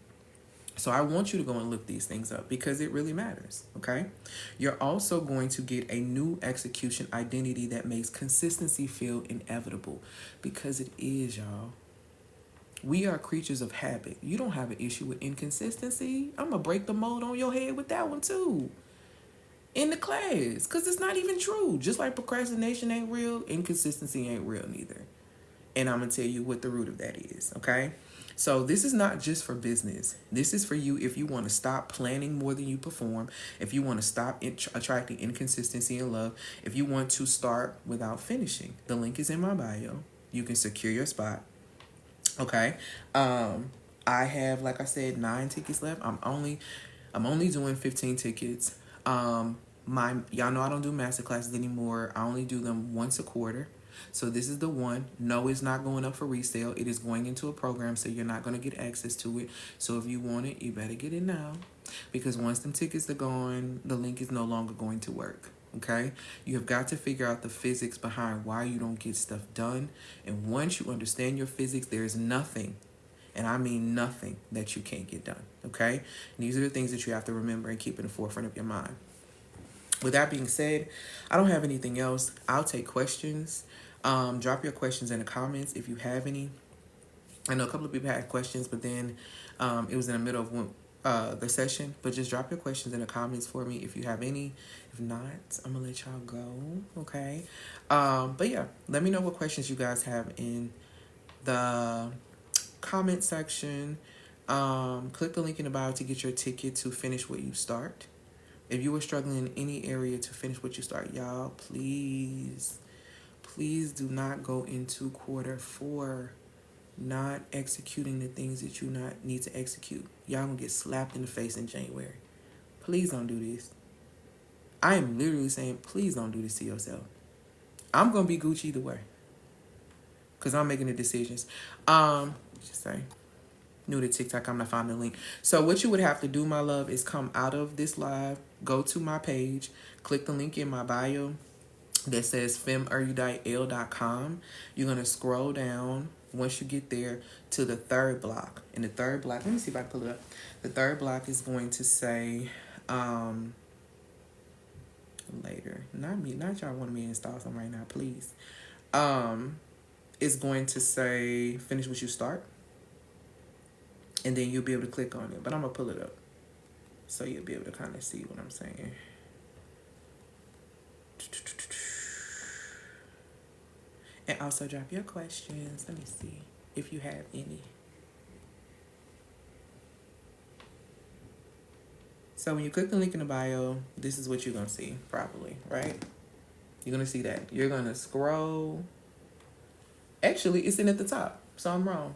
So I want you to go and look these things up because it really matters, okay? You're also going to get a new execution identity that makes consistency feel inevitable because it is, y'all. We are creatures of habit. You don't have an issue with inconsistency. I'm going to break the mold on your head with that one too. In the class, because it's not even true. Just like procrastination ain't real, inconsistency ain't real neither. And I'm going to tell you what the root of that is, okay? So this is not just for business. This is for you if you want to stop planning more than you perform, if you want to stop attracting inconsistency in love, if you want to start without finishing. The link is in my bio. You can secure your spot. Okay. I have, like I said, 9 tickets left. I'm only doing 15 tickets. Y'all know I don't do master classes anymore. I only do them once a quarter. So this is the one. No, it's not going up for resale. It is going into a program, so you're not going to get access to it. So if you want it, you better get it now. Because once them tickets are gone, the link is no longer going to work. Okay? You have got to figure out the physics behind why you don't get stuff done. And once you understand your physics, there is nothing, and I mean nothing, that you can't get done. Okay? And these are the things that you have to remember and keep in the forefront of your mind. With that being said, I don't have anything else. I'll take questions. Drop your questions in the comments if you have any. I know a couple of people had questions, but then it was in the middle of the session. But just drop your questions in the comments for me if you have any. If not, I'm going to let y'all go, okay? But yeah, let me know what questions you guys have in the comment section. Click the link in the bio to get your ticket to finish what you start. If you were struggling in any area to finish what you start, y'all, please do not go into quarter 4 not executing the things that you not need to execute. Y'all gonna get slapped in the face in January. Please don't do this. I am literally saying, please don't do this to yourself. I'm gonna be Gucci either way, cause I'm making the decisions. Just say, new to TikTok, I'm not finding the link. So what you would have to do, my love, is come out of this live, go to my page, click the link in my bio that says femerudite.l.com. You're going to scroll down once you get there to the third block. And the third block, let me see if I can pull it up. The third block is going to say, later, not y'all wanting me to install something right now, please. It's going to say, finish what you start. And then you'll be able to click on it. But I'm going to pull it up so you'll be able to kind of see what I'm saying. And also drop your questions. Let me see if you have any. So when you click the link in the bio, this is what you're going to see probably, right? You're going to see that. You're going to scroll. Actually, it's in at the top. So I'm wrong.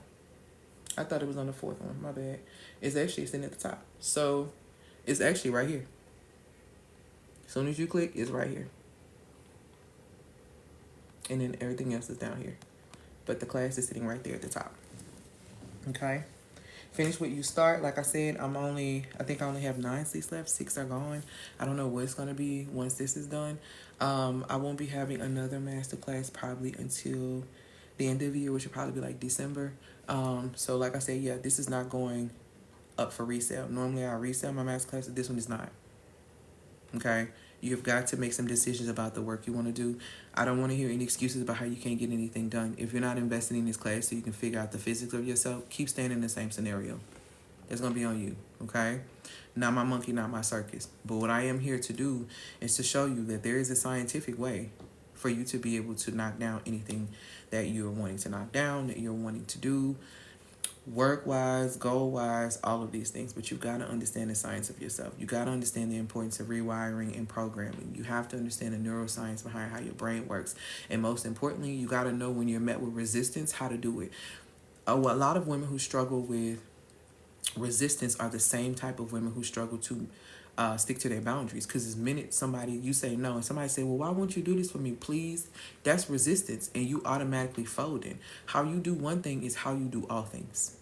I thought it was on the fourth one. My bad. It's actually sitting at the top. So it's actually right here. As soon as you click, it's right here. And then everything else is down here. But the class is sitting right there at the top. Okay? Finish what you start. Like I said, I think I only have 9 seats left. 6 are gone. I don't know what it's going to be once this is done. I won't be having another masterclass probably until the end of the year, which will probably be like December. So like I said, yeah, this is not going up for resale. Normally I resell my masterclass, but this one is not. Okay? You've got to make some decisions about the work you want to do. I don't want to hear any excuses about how you can't get anything done. If you're not investing in this class so you can figure out the physics of yourself, keep staying in the same scenario. It's going to be on you, okay? Not my monkey, not my circus. But what I am here to do is to show you that there is a scientific way for you to be able to knock down anything that you're wanting to knock down, that you're wanting to do, work-wise, goal-wise, all of these things. But you've got to understand the science of yourself. You got to understand the importance of rewiring and programming. You have to understand the neuroscience behind how your brain works. And most importantly, you got to know when you're met with resistance, how to do it. A lot of women who struggle with resistance are the same type of women who struggle to stick to their boundaries. Because the minute you say no, and somebody say, well, why won't you do this for me, please? That's resistance, and you automatically folding. How you do one thing is how you do all things.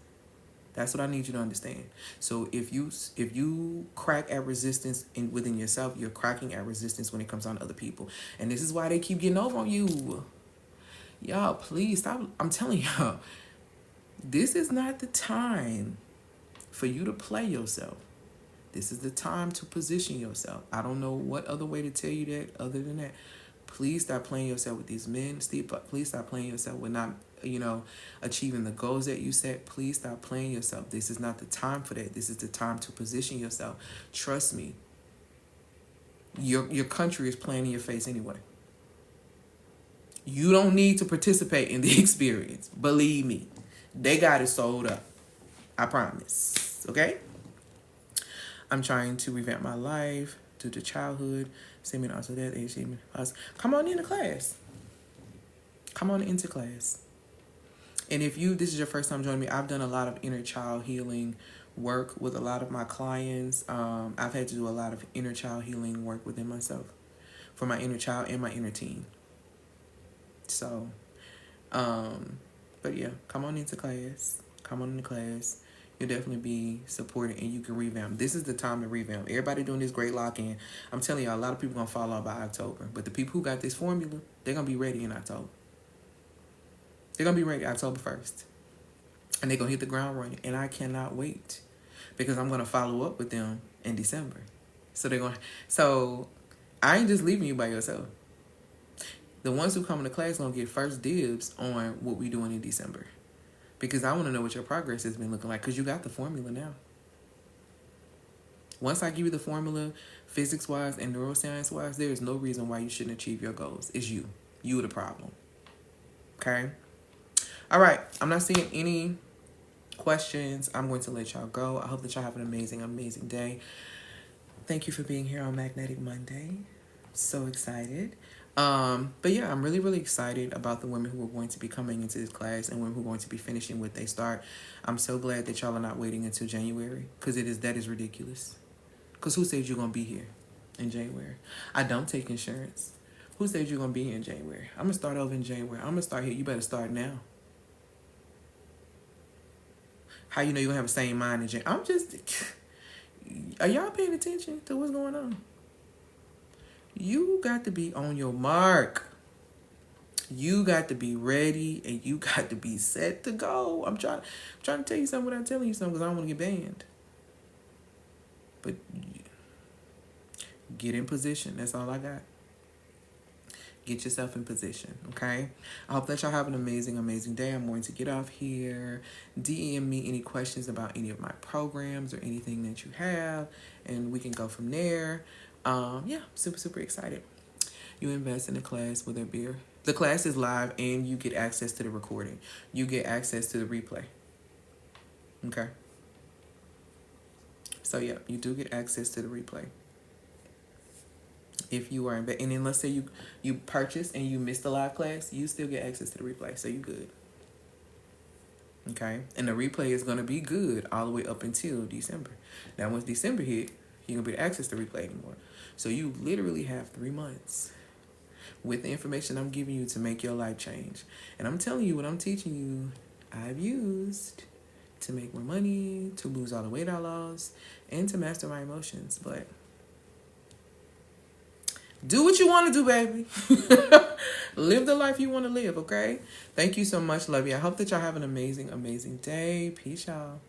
That's what I need you to understand. So if you crack at resistance within yourself, you're cracking at resistance when it comes on other people. And this is why they keep getting over on you. Y'all, please stop. I'm telling y'all, this is not the time for you to play yourself. This is the time to position yourself. I don't know what other way to tell you that other than that. Please stop playing yourself with these men. Please stop playing yourself with not, achieving the goals that you set. Please stop playing yourself. This is not the time for that. This is the time to position yourself. Trust me. Your country is playing in your face anyway. You don't need to participate in the experience. Believe me. They got it sold up. I promise. Okay? I'm trying to revamp my life due to childhood, seeming also that age. Come on into class. Come on into class. And if this is your first time joining me, I've done a lot of inner child healing work with a lot of my clients. I've had to do a lot of inner child healing work within myself for my inner child and my inner teen. So, but yeah, come on into class. Come on into class. You'll definitely be supported, and you can revamp. This is the time to revamp. Everybody doing this great lock-in. I'm telling you, a lot of people going to fall off by October. But the people who got this formula, they're going to be ready in October. They're going to be ready October 1st. And they're going to hit the ground running. And I cannot wait, because I'm going to follow up with them in December. So I ain't just leaving you by yourself. The ones who come into class going to get first dibs on what we're doing in December. Because I want to know what your progress has been looking like, because you got the formula now. Once I give you the formula, physics-wise and neuroscience-wise, there is no reason why you shouldn't achieve your goals. It's you. You are the problem. Okay? All right. I'm not seeing any questions. I'm going to let y'all go. I hope that y'all have an amazing, amazing day. Thank you for being here on Magnetic Monday. So excited. But yeah, I'm really, really excited about the women who are going to be coming into this class and women who are going to be finishing what they start. I'm so glad that y'all are not waiting until January, because that is ridiculous. Because who said you're going to be here in January? I don't take insurance. Who said you're going to be here in January? I'm going to start over in January. I'm going to start here. You better start now. How you know you're going to have the same mind in January? Are y'all paying attention to what's going on? You got to be on your mark. You got to be ready and you got to be set to go. I'm trying to tell you something without telling you something, because I don't want to get banned. But get in position. That's all I got. Get yourself in position, okay? I hope that y'all have an amazing, amazing day. I'm going to get off here. DM me any questions about any of my programs or anything that you have, and we can go from there. Yeah, super, super excited. You invest in a class with a beer. The class is live and you get access to the recording. You get access to the replay. Okay? So yeah, you do get access to the replay. If you are and then let's say you purchase and you miss the live class, you still get access to the replay. So you good. Okay? And the replay is going to be good all the way up until December. Now once December hit, you don't get access to the replay anymore. So you literally have 3 months with the information I'm giving you to make your life change. And I'm telling you, what I'm teaching you, I've used to make more money, to lose all the weight I lost, and to master my emotions. But do what you want to do, baby. Live the life you want to live, okay? Thank you so much. Love you. I hope that y'all have an amazing, amazing day. Peace, y'all.